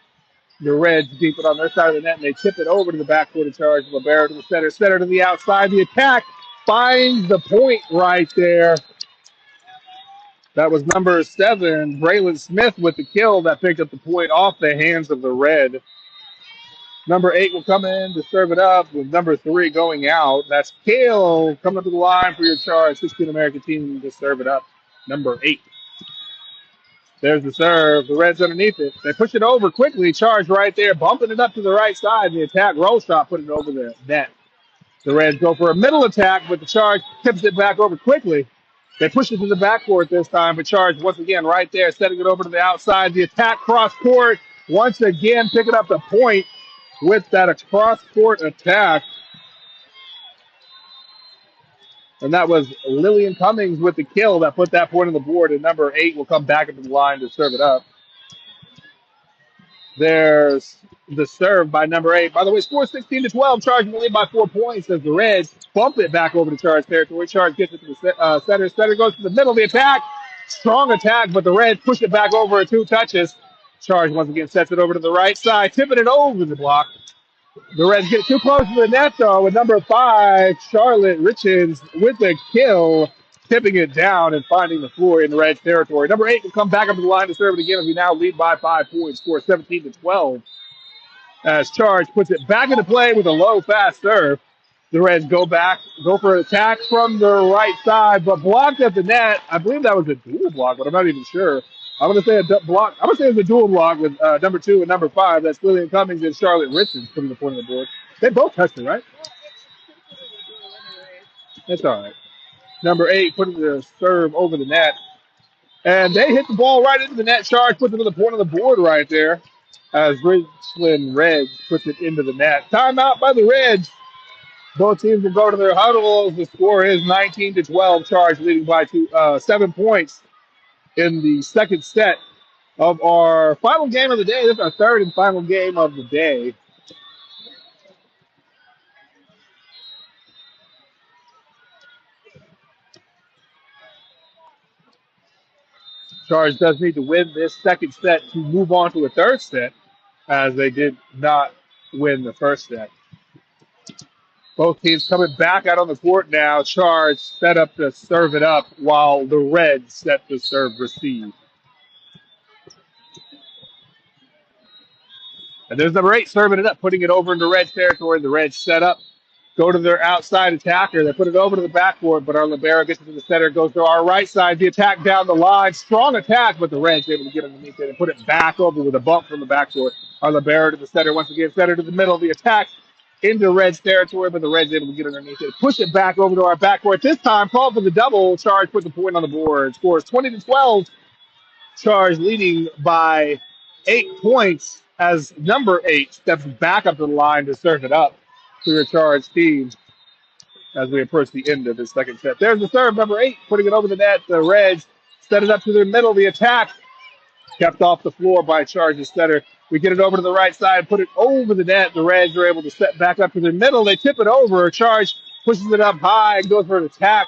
the Reds keep it on their side of the net, and they tip it over to the backcourt of charge. Libero to the center, center to the outside. The attack finds the point right there. That was number 7, Braylon Smith, with the kill that picked up the point off the hands of the Red. Number 8 will come in to serve it up with number 3 going out. That's Kale coming up to the line for your charge. 16 American team to serve it up. Number 8. There's the serve. The Reds underneath it. They push it over quickly. Charge right there, bumping it up to the right side. The attack roll shot, put it over the net. The Reds go for a middle attack, but the Charge tips it back over quickly. They push it to the backcourt this time, but Charge once again right there, setting it over to the outside. The attack cross court once again picking up the point with that cross court attack. And that was Lillian Cummings with the kill that put that point on the board. And number 8 will come back into the line to serve it up. There's the serve by number 8. By the way, score 16-12. Charge in the lead by 4 points as the Reds bump it back over to Charge territory. Charge gets it to the center. Center goes to the middle of the attack. Strong attack, but the Reds push it back over 2 touches. Charge once again sets it over to the right side, tipping it over the block. The Reds get too close to the net, though, with number 5, Charlotte Richards, with the kill, tipping it down and finding the floor in the Reds territory. Number 8 will come back up to the line to serve it again as we now lead by 5 points, score 17-12. As Charge puts it back into play with a low, fast serve. The Reds go for an attack from the right side, but blocked at the net. I believe that was a dual block, but I'm not even sure. I'm going to say a block. I'm going to say it's a dual block with number 2 and number 5. That's Lillian Cummings and Charlotte Richards putting the point on the board. They both touched it, right? That's all right. Number 8 putting the serve over the net. And they hit the ball right into the net. Charge puts another point on the board right there as Ridgelands Reds puts it into the net. Timeout by the Reds. Both teams will go to their huddles. The score is 19-12. Charge leading by 7 points in the second set of our final game of the day. This is our third and final game of the day. Charge does need to win this second set to move on to a third set, as they did not win the first set. Both teams coming back out on the court now. Charge set up to serve it up while the Reds set to serve receive. And there's number 8 serving it up, putting it over into Reds territory. The Reds set up, go to their outside attacker. They put it over to the backboard, but our libero gets it to the center, goes to our right side. The attack down the line. Strong attack, but the Reds able to get underneath it and put it back over with a bump from the backboard. Our libero to the center, once again, center to the middle. The attack into Reds territory, but the Reds able to get underneath it. Push it back over to our backcourt. This time, call for the double. Charge put the point on the board. Scores 20-12. Charge leading by 8 points as number 8 steps back up to the line to serve it up to your Charge team as we approach the end of the second set. There's the serve, number 8, putting it over the net. The Reds set it up to their middle. The attack kept off the floor by Charge's setter. We get it over to the right side, put it over the net. The Reds are able to set back up to their middle. They tip it over. Charge pushes it up high and goes for an attack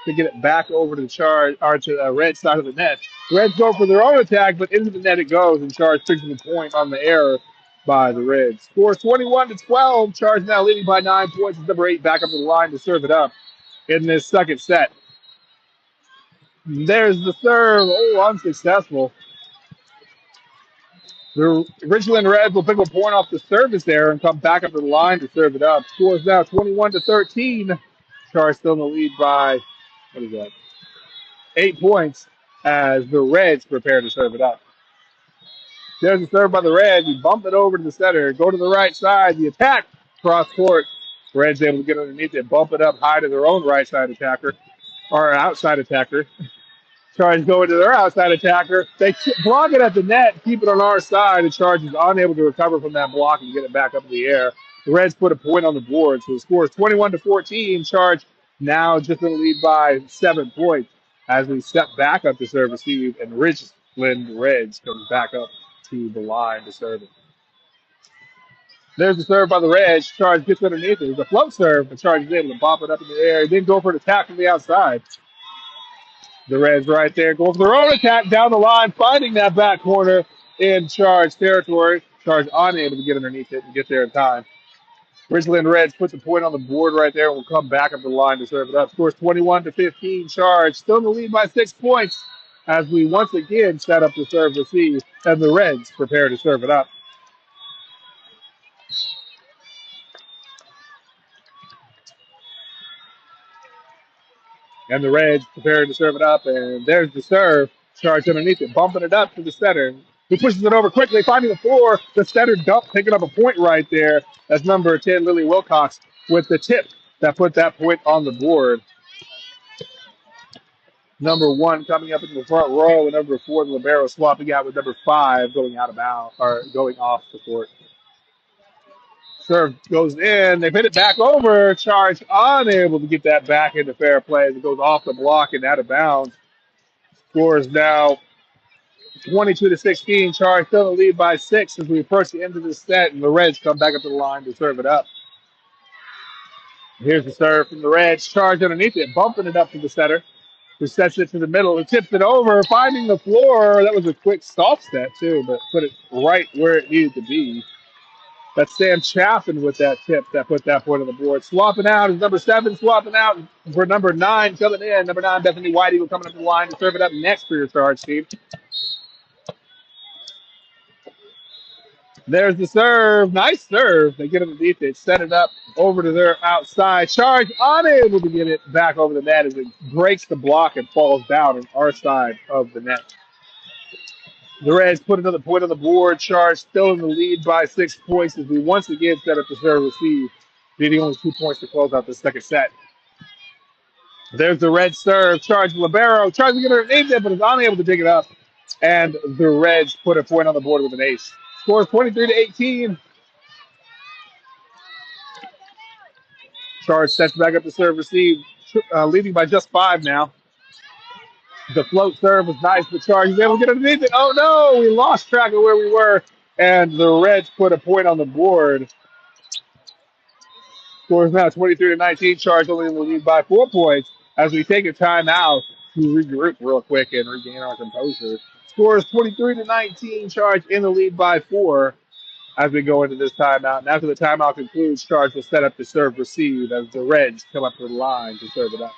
to get it back over to the Charge or to the Red side of the net. The Reds go for their own attack, but into the net it goes, and Charge picks the point on the error by the Reds. Score 21-12. Charge now leading by 9 points. Number 8 back up to the line to serve it up in this second set. There's the serve. Oh, unsuccessful. The Ridgelands Reds will pick a point off the service there and come back up to the line to serve it up. Score is now 21-13. Charge still in the lead by, 8 points as the Reds prepare to serve it up. There's a serve by the Reds. You bump it over to the center. Go to the right side. The attack cross court. Reds able to get underneath it, bump it up high to their own right side attacker, or outside attacker. Charge going to their outside attacker. They block it at the net, keep it on our side, and Charge is unable to recover from that block and get it back up in the air. The Reds put a point on the board, so the score is 21-14. Charge now just in the lead by 7 points as we step back up to serve receive, and Ridgelands Reds comes back up to the line to serve it. There's the serve by the Reds. Charge gets underneath it. It's a float serve, but Charge is able to bop it up in the air and then go for an attack from the outside. The Reds right there going for their own attack down the line, finding that back corner in Charge territory. Charge unable to get underneath it and get there in time. Ridgeland Reds put the point on the board right there and will come back up the line to serve it up. Scores 21-15. Charge still in the lead by 6 points as we once again set up to serve receive, and the Reds prepare to serve it up. And the Reds preparing to serve it up, and there's the serve. Charge underneath it, bumping it up to the center. He pushes it over quickly, finding the floor. The center dump, picking up a point right there. That's number 10, Lily Wilcox, with the tip that put that point on the board. Number 1 coming up in the front row, and number 4, the libero, swapping out with number 5 going out of bounds or going off the court. Serve goes in. They hit it back over. Charge unable to get that back into fair play as it goes off the block and out of bounds. Scores now 22-16. Charge still in the lead by 6 as we approach the end of the set, and the Reds come back up to the line to serve it up. Here's the serve from the Reds. Charge underneath it, bumping it up to the center, who sets it to the middle and tips it over, finding the floor. That was a quick soft set, too, but put it right where it needed to be. That's Sam Chaffin with that tip that put that point on the board. Swapping out is number 7, swapping out for number 9 coming in. Number 9, Bethany White Eagle coming up the line to serve it up next for your Charge team. There's the serve. Nice serve. They get underneath it, set it up over to their outside. Charge unable to get it back over the net as it breaks the block and falls down on our side of the net. The Reds put another point on the board. Charge still in the lead by 6 points as we once again set up the serve receive, needing only 2 points to close out the second set. There's the Red serve. Charge libero. Charge to get underneath it, but is unable to dig it up. And the Reds put a point on the board with an ace. Scores 23-18. Charge sets back up to serve receive, leading by just 5 now. The float serve was nice, but Charge is able to get underneath it. Oh no, we lost track of where we were, and the Reds put a point on the board. Scores now 23-19. Charge only in the lead by 4 points as we take a timeout to regroup real quick and regain our composure. Scores 23-19. Charge in the lead by 4 as we go into this timeout. And after the timeout concludes, Charge will set up to serve receive as the Reds come up to the line to serve it up.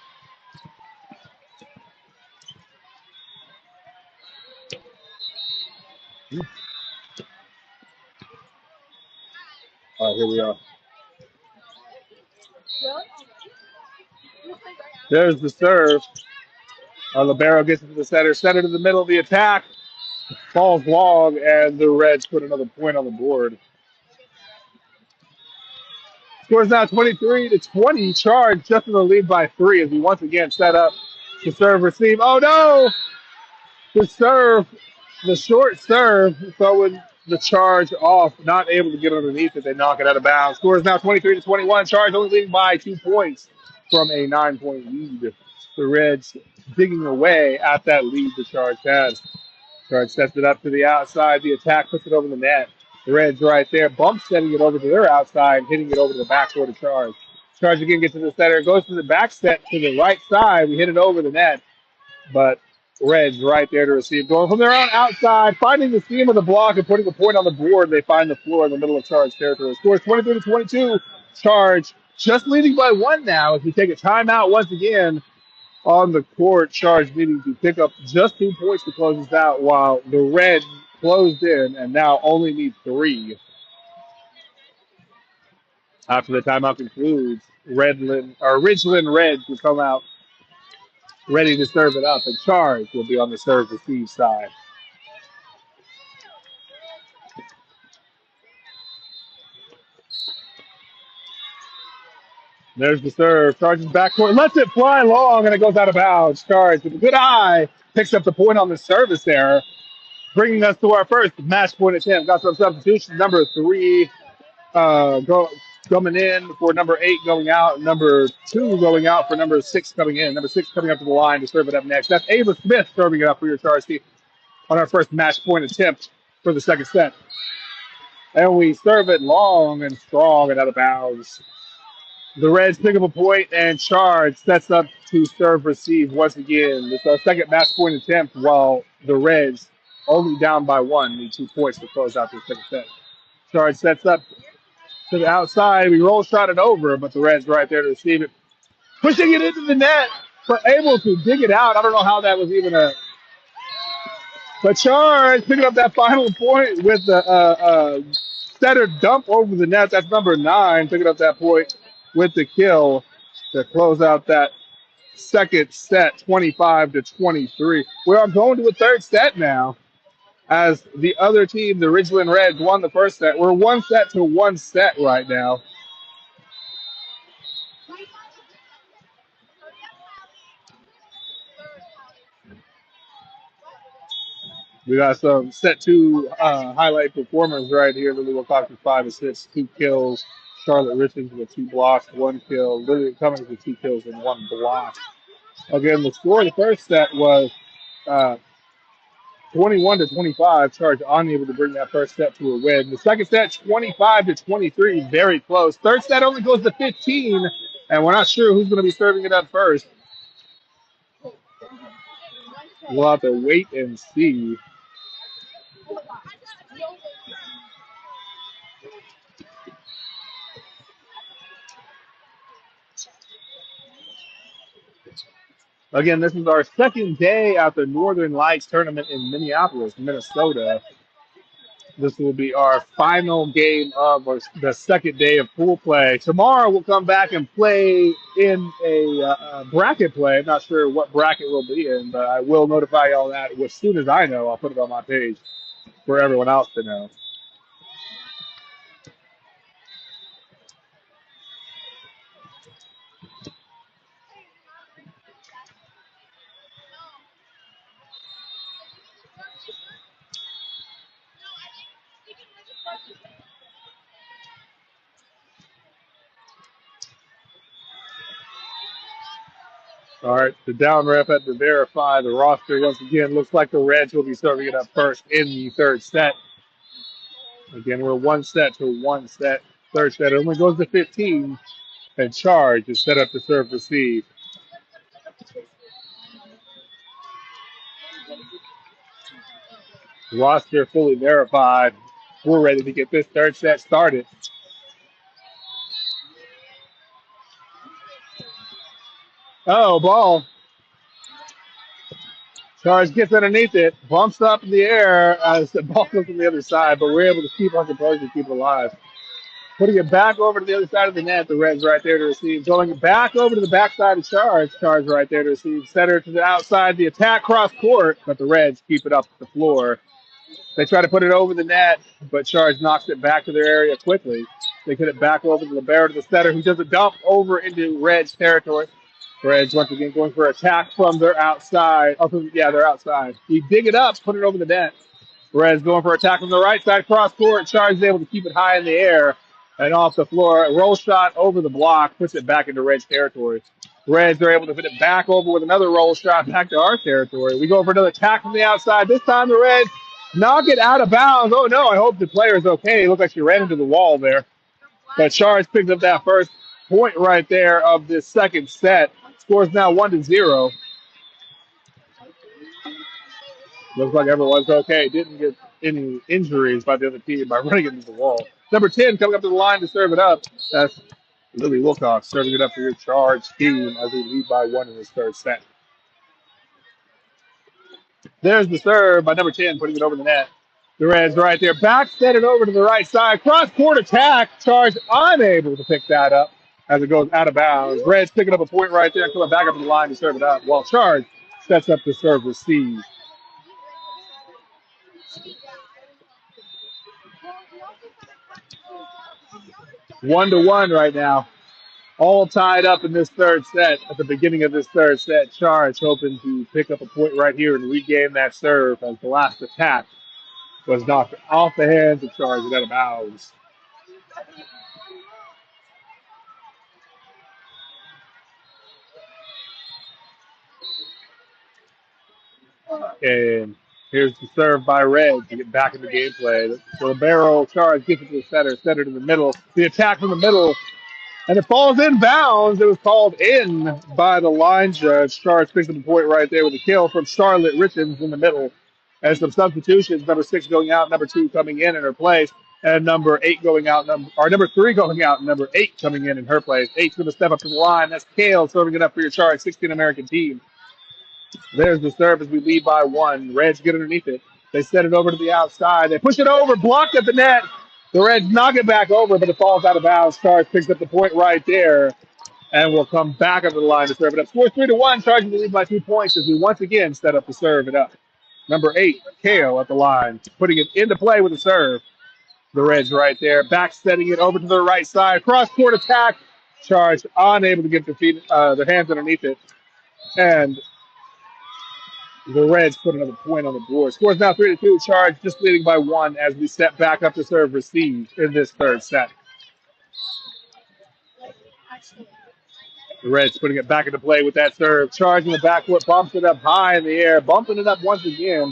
All right, here we are. There's the serve. Libero gets it to the center. Center to the middle of the attack. Falls long, and the Reds put another point on the board. Scores now 23-20. Charge just in the lead by 3 as we once again set up to serve receive. Oh no! The serve, the short serve, throwing the Charge off, not able to get underneath it. They knock it out of bounds. Scores now 23-21. Charge only leading by 2 points from a 9-point lead. The Reds digging away at that lead the Charge has. Charge sets it up to the outside. The attack puts it over the net. The Reds right there, bump setting it over to their outside, hitting it over to the backcourt of Charge. Charge again gets to the center, goes to the back set to the right side. We hit it over the net, but Reds right there to receive. Going from their own outside, finding the seam of the block and putting a point on the board. They find the floor in the middle of Charge territory. Scores 23-22. Charge just leading by 1 now as we take a timeout once again on the court. Charge needing to pick up just 2 points to close this out while the Reds closed in and now only need 3. After the timeout concludes, Ridgeland Reds will come out ready to serve it up, and Charge will be on the serve receive side. There's the serve. Charge's backcourt lets it fly long, and it goes out of bounds. Charge with a good eye picks up the point on the service error, bringing us to our first match point attempt. Got some substitutions. Number 3 coming in for number 8 going out. Number 2 going out for number 6 coming in. Number 6 coming up to the line to serve it up next. That's Ava Smith serving it up for your Charge team on our first match point attempt for the second set. And we serve it long and strong and out of bounds. The Reds pick up a point, and Charge sets up to serve receive once again. It's our second match point attempt, while the Reds, only down by one, need 2 points to close out the second set. Charge sets up to the outside. We roll shot it over, but the Reds right there to receive it. Pushing it into the net, but able to dig it out. I don't know how that was even a. But Charge picking up that final point with the setter dump over the net. That's number 9, picking up that point with the kill to close out that second set, 25-23. Well, I'm going to a third set now. As the other team, the Ridgeland Reds, won the first set. We're 1 set right now. We got some set 2 highlight performers right here. Lily Wilcox with 5 assists, 2 kills. Charlotte Richards with 2 blocks, 1 kill. Lily Cummings with 2 kills and 1 block. Again, the score of the first set was 21-25. Charge unable to bring that first set to a win. The second set, 25-23, very close. Third set only goes to 15, and we're not sure who's going to be serving it up first. We'll have to wait and see. Again, this is our second day at the Northern Lights tournament in Minneapolis, Minnesota. This will be our final game of the second day of pool play. Tomorrow we'll come back and play in a bracket play. I'm not sure what bracket we'll be in, but I will notify y'all that as soon as I know. I'll put it on my page for everyone else to know. All right, the down rep had to verify the roster once again. Looks like the Reds will be serving it up first in the third set. Again, we're 1 set to 1 set. Third set only goes to 15, and Charge is set up to serve receive. Roster fully verified. We're ready to get this third set started. Oh, ball. Charge gets underneath it, bumps up in the air as the ball comes from the other side, but we're able to keep our composure, keep it alive. Putting it back over to the other side of the net, the Reds right there to receive. Going back over to the backside of Charge. Charge right there to receive. Center to the outside, the attack cross court, but the Reds keep it up the floor. They try to put it over the net, but Charge knocks it back to their area quickly. They put it back over to the Libero to the setter, who does a dump over into Reds territory. Reds once again going for attack from their outside. Oh, yeah, they're outside. We dig it up, put it over the net. Reds going for attack from the right side, cross court. Charge is able to keep it high in the air and off the floor. Roll shot over the block, puts it back into Reds territory. Reds are able to put it back over with another roll shot back to our territory. We go for another attack from the outside. This time the Reds knock it out of bounds. Oh, no, I hope the player is okay. It looked like she ran into the wall there. But Charge picked up that first point right there of this second set. Score's now 1-0. Looks like everyone's okay. Didn't get any injuries by the other team by running into the wall. Number 10 coming up to the line to serve it up. That's Lily Wilcox serving it up for your Charge team as we lead by 1 in this third set. There's the serve by number 10, putting it over the net. The Reds right there. Back set it over to the right side. Cross-court attack. Charge unable to pick that up as it goes out of bounds. Reds picking up a point right there, coming back up to the line to serve it up, while Charge sets up the serve receive. One to one right now. All tied up in this third set. At the beginning of this third set, Charge hoping to pick up a point right here and regain that serve as the last attack was knocked off the hands of Charge and out of bounds. And here's the serve by Red to get back into gameplay. So the barrel Charge gets it to the setter to the middle. The attack from the middle And it falls in bounds. It was called in by the line judge. Charge picks up the point right there with a kill from Charlotte Richards in the middle. And some substitutions, number 6 going out, number 2 coming in her place, and number 8 going out, number 3 going out, and number 8 coming in her place. 8's going to step up to the line. That's Kale serving it up for your Charge 16 American team. There's the serve as we lead by 1. Reds get underneath it. They set it over to the outside. They push it over, blocked at the net. The Reds knock it back over, but it falls out of bounds. Charge picks up the point right there and will come back up to the line to serve it up. Score 3-1. Charging the lead by 2 points as we once again set up to serve it up. Number 8, Kale at the line, putting it into play with a serve. The Reds right there, back setting it over to the right side. Cross-court attack. Charge unable to get their hands underneath it. And the Reds put another point on the board. Scores now 3-2. Charge just leading by 1 as we step back up to serve receive in this third set. The Reds putting it back into play with that serve. Charge in the backcourt, bumps it up high in the air, bumping it up once again.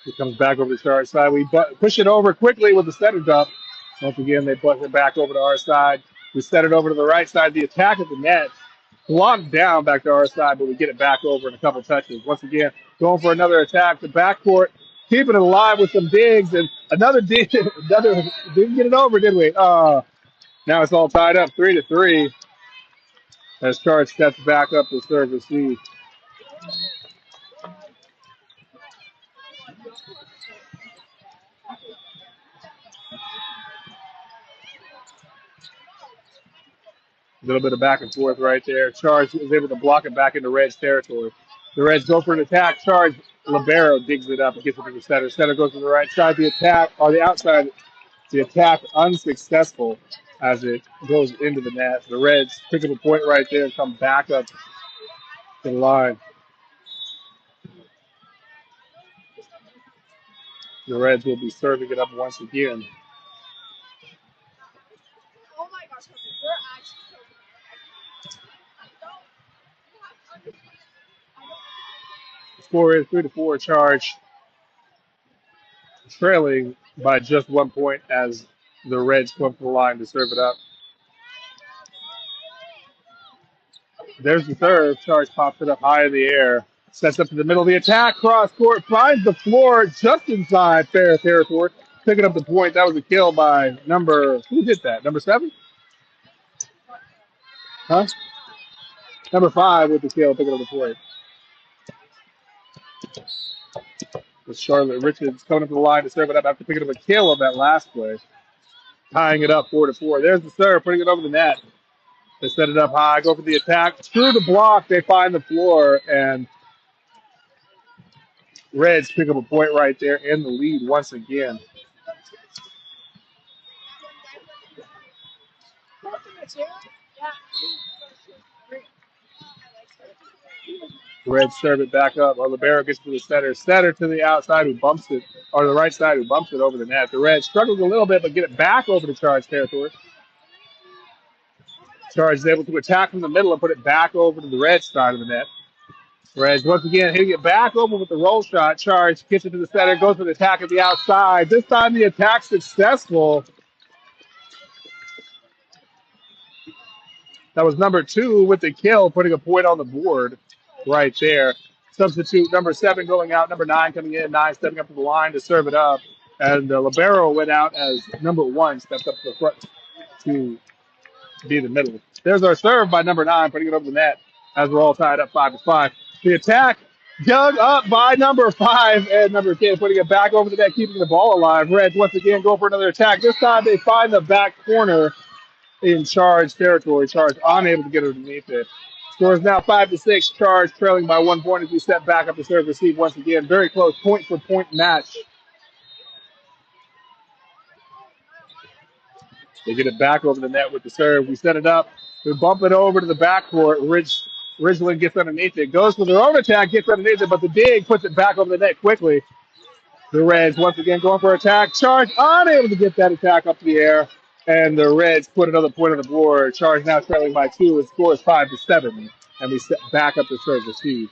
It comes back over the Charge side. We push it over quickly with the center dump. Once again, they push it back over to our side. We set it over to the right side. The attack at the net. Blocked down back to our side, but we get it back over in a couple touches. Once again, going for another attack. The backcourt, keeping it alive with some digs. And another dig. Didn't get it over, did we? Now it's all tied up 3-3 as Charge steps back up to serve receive. A little bit of back and forth right there. Charge is able to block it back into Reds territory. The Reds go for an attack. Charge, Libero digs it up and gets it to the center. Center goes to the right side. The attack, or the outside, the attack unsuccessful as it goes into the net. The Reds pick up a point right there and come back up to the line. The Reds will be serving it up once again. Oh my gosh, we're actually Score is 3-4. Charge trailing by just 1 point as the Reds come to the line to serve it up. There's the serve. Charge pops it up high in the air. Sets up to the middle of the attack. Cross court. Finds the floor just inside fair territory. Picking up the point. That was a kill by who did that? Number 7? Huh? Number 5 with the kill, picking up the point. With Charlotte Richards coming up to the line to serve it up after picking up a kill on that last play. Tying it up 4-4. There's the serve, putting it over the net. They set it up high, go for the attack. Through the block, they find the floor, and Reds pick up a point right there in the lead once again. Reds serve it back up. Libero gets to the center. Center to the outside who bumps it, or the right side who bumps it over the net. The Reds struggles a little bit, but get it back over to Charge territory. Charge is able to attack from the middle and put it back over to the Reds side of the net. Reds once again hitting it back over with the roll shot. Charge gets it to the center, goes for the attack at the outside. This time the attack successful. That was number 2 with the kill, putting a point on the board right there. Substitute number 7 going out, number 9 coming in, 9 stepping up to the line to serve it up. And Libero went out as number 1 stepped up to the front to be the middle. There's our serve by number 9, putting it over the net as we're all tied up 5-5. The attack dug up by number 5 and number 10, putting it back over the net, keeping the ball alive. Reds once again go for another attack. This time they find the back corner in Charge territory. Charge unable to get underneath it. Score is now 5-6. Charge trailing by 1 point as we step back up to serve receive once again. Very close point-for-point match. They get it back over the net with the serve. We set it up. We bump it over to the backcourt. Ridgelands gets underneath it. Goes for their own attack, gets underneath it, but the dig puts it back over the net quickly. The Reds once again going for attack. Charge unable to get that attack up to the air. And the Reds put another point on the board. Charge now trailing by 2. It scores 5-7. And we step back up to serve receive.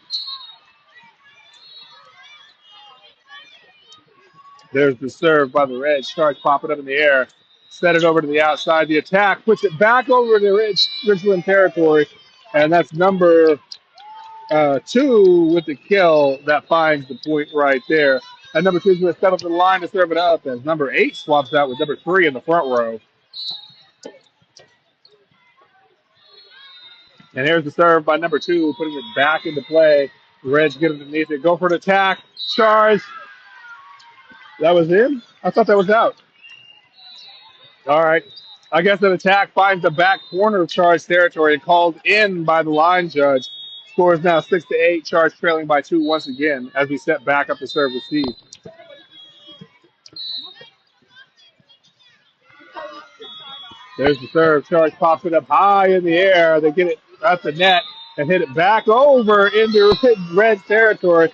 There's the serve by the Reds. Charge pop it up in the air. Set it over to the outside. The attack puts it back over to Ridgeland territory. And that's number 2 with the kill that finds the point right there. And number 2 is going to step up to the line to serve it up as number 8 swaps out with number 3 in the front row. And here's the serve by number 2, putting it back into play. The Reds get underneath it. Go for an attack. Charge. That was in? I thought that was out. All right. I guess an attack finds the back corner of Charge territory and called in by the line judge. Score is now 6-8. Charge trailing by 2 once again as we set back up to serve receive. There's the serve. Charge pops it up high in the air. They get it at the net and hit it back over into Reds territory.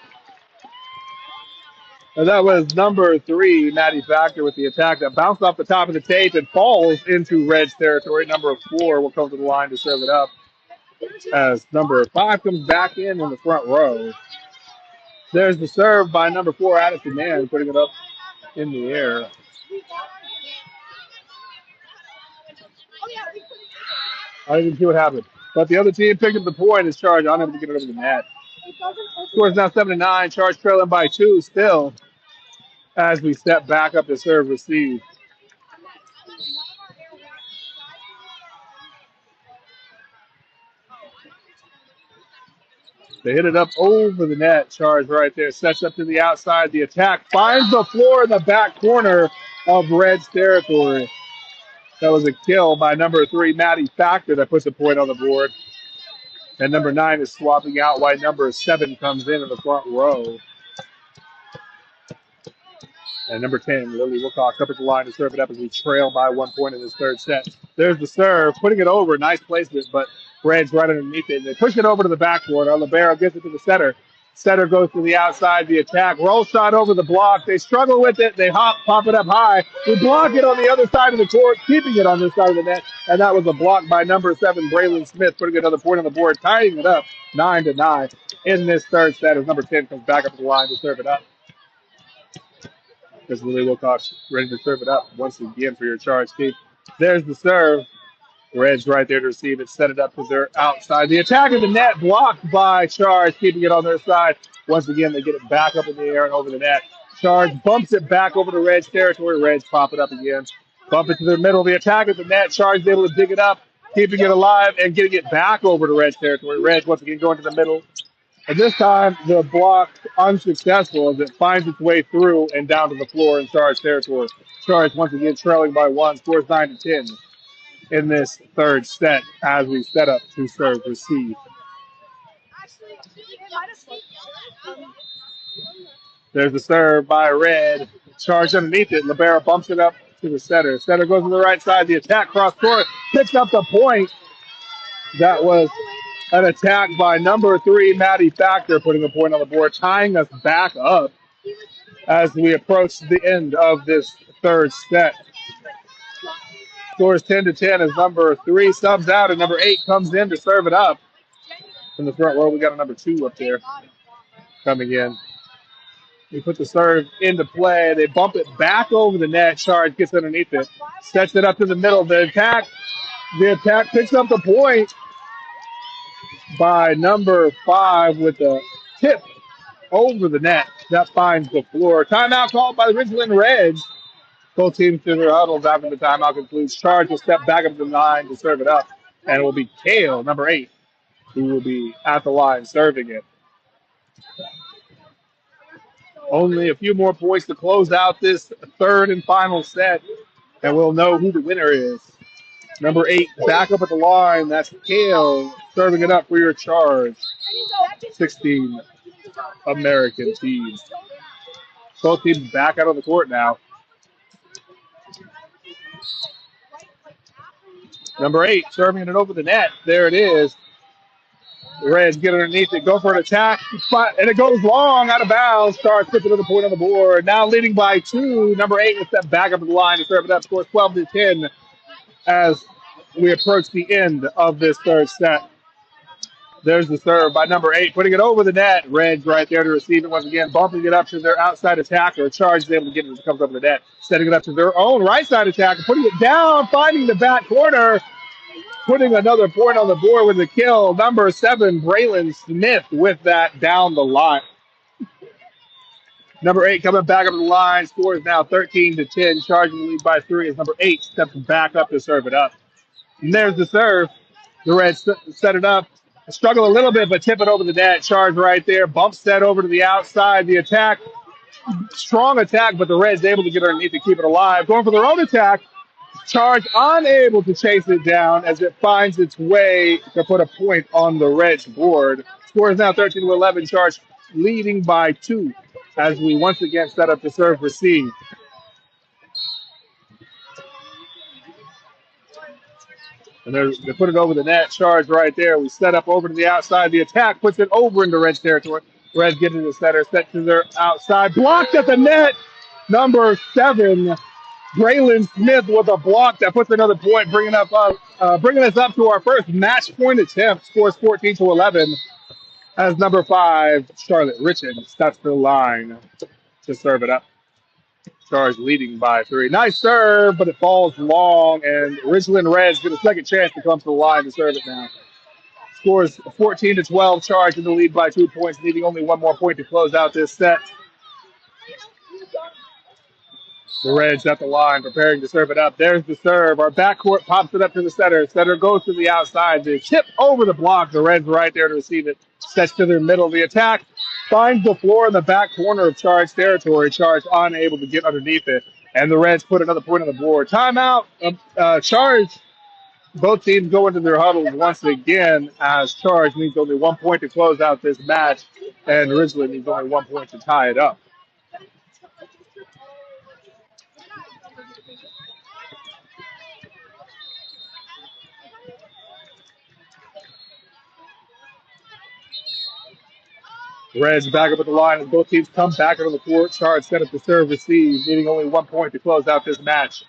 And that was number 3, Maddie Factor, with the attack that bounced off the top of the tape and falls into Reds territory. Number 4 will come to the line to serve it up as number 5 comes back in the front row. There's the serve by number 4, Addison Mann, putting it up in the air. I didn't even see what happened. But the other team picked up the point as Charge unable to get it over the net. Score is now 7-9. Charge trailing by 2 still as we step back up to serve receive. They hit it up over the net. Charge right there. Sets up to the outside. The attack finds the floor in the back corner of Reds territory. That was a kill by number 3, Maddie Factor, that puts a point on the board. And number 9 is swapping out while number 7 comes in the front row. And number 10, Lily Wilcox, up at the line to serve it up as we trail by 1 point in this third set. There's the serve, putting it over. Nice placement, but Reds right underneath it. And they push it over to the backboard. Our libero gives it to the center. Center goes to the outside. The attack. Roll shot over the block. They struggle with it. They pop it up high. We block it on the other side of the court, keeping it on this side of the net. And that was a block by number 7, Braylon Smith, putting another point on the board, tying it up 9-9 in this third set as number 10 comes back up to the line to serve it up. There's Lily Wilcox ready to serve it up once again for your Charge team. There's the serve. Reds right there to receive it, set it up to their outside. The attack of the net blocked by Charge, keeping it on their side. Once again, they get it back up in the air and over the net. Charge bumps it back over to Reds territory. Reds pop it up again. Bump it to the middle. The attack of the net. Charge is able to dig it up, keeping it alive, and getting it back over to Reds territory. Reds once again going to the middle. And this time, the block unsuccessful as it finds its way through and down to the floor in Charge territory. Charge once again trailing by 1, scores 9-10 in this third set as we set up to serve receive. There's the serve by Red. Charge underneath it. Libero bumps it up to the center. Center goes to the right side. The attack cross court picks up the point. That was an attack by number 3, Maddie Factor, putting a point on the board, tying us back up as we approach the end of this third set. Scores 10-10 as number 3 subs out and number 8 comes in to serve it up. In the front row, we got a number 2 up there coming in. We put the serve into play. They bump it back over the net. Charge gets underneath it, sets it up to the middle. The attack picks up the point by number 5 with a tip over the net. That finds the floor. Timeout called by the Ridgeland Reds. Both teams to their huddles after the timeout concludes. Charge will step back up to the line to serve it up. And it will be Kale, number 8, who will be at the line serving it. Only a few more points to close out this third and final set. And we'll know who the winner is. Number 8, back up at the line. That's Kale serving it up for your Charge. 16 American teams. Both teams back out on the court now. Number 8 serving it over the net. There it is. The Reds get underneath it, go for an attack, and it goes long, out of bounds. Charge puts another point on the board. Now leading by 2. Number 8 will step back up to the line to serve it up. Scores 12-10 as we approach the end of this third set. There's the serve by number 8, putting it over the net. Reds right there to receive it once again, bumping it up to their outside attacker. Charge is able to get it as it comes over the net, setting it up to their own right side attacker, putting it down, finding the back corner, putting another point on the board with a kill. Number 7, Braylon Smith with that down the line. Number 8 coming back up the line. Score is now 13-10. Charging the lead by 3 as number 8 steps back up to serve it up. And there's the serve. The Reds set it up. Struggle a little bit, but tip it over the net. Charge right there. Bump set over to the outside. The attack, strong attack, but the Reds able to get underneath to keep it alive. Going for their own attack. Charge unable to chase it down as it finds its way to put a point on the Reds board. Score is now 13-11. Charge leading by 2 as we once again set up to serve receive. And they put it over the net. Charge right there. We set up over to the outside. The attack puts it over into Reds territory. Reds get to the center, set to their outside. Blocked at the net. Number 7, Braylon Smith with a block that puts another point, bringing us up to our first match point attempt. Scores 14-11 as number 5, Charlotte Richard, steps to the line to serve it up. Charge leading by 3. Nice serve, but it falls long, and Ridgeland Reds get a second chance to come to the line to serve it now. Scores 14-12. Charge in the lead by 2 points, needing only one more point to close out this set. The Reds at the line, preparing to serve it up. There's the serve. Our backcourt pops it up to the center. Center goes to the outside. The tip over the block. The Reds right there to receive it. Sets to their middle. The attack finds the floor in the back corner of Charge territory. Charge unable to get underneath it. And the Reds put another point on the board. Timeout. Charge. Both teams go into their huddles once again as Charge needs only 1 point to close out this match. And Ridgeland needs only 1 point to tie it up. Reds back up at the line as both teams come back into the court. Charge set up the serve receive, needing only 1 point to close out this match.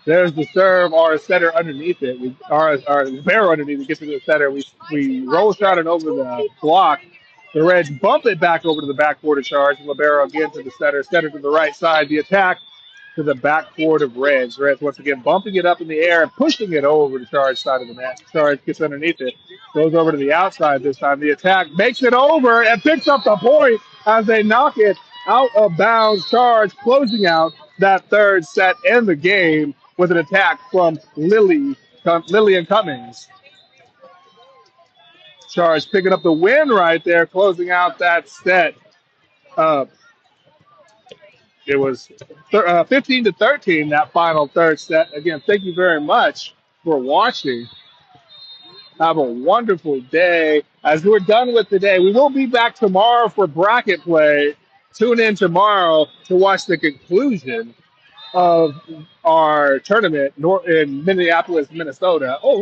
There's the serve, our setter underneath it. Our libero underneath it gets to the setter. We roll shot it over the block. The Reds bump it back over to the backcourt of Charge. Libero again to the setter. Setter to the right side. The attack to the backcourt of Reds. Reds once again bumping it up in the air and pushing it over to Charge side of the net. Charge gets underneath it. Goes over to the outside this time. The attack makes it over and picks up the point as they knock it out of bounds. Charge closing out that third set and the game with an attack from Lillian Cummings. Charge picking up the win right there, closing out that set. It was 15-13, that final third set. Again, thank you very much for watching. Have a wonderful day. As we're done with today, we will be back tomorrow for bracket play. Tune in tomorrow to watch the conclusion of our tournament in Minneapolis, Minnesota. Oh,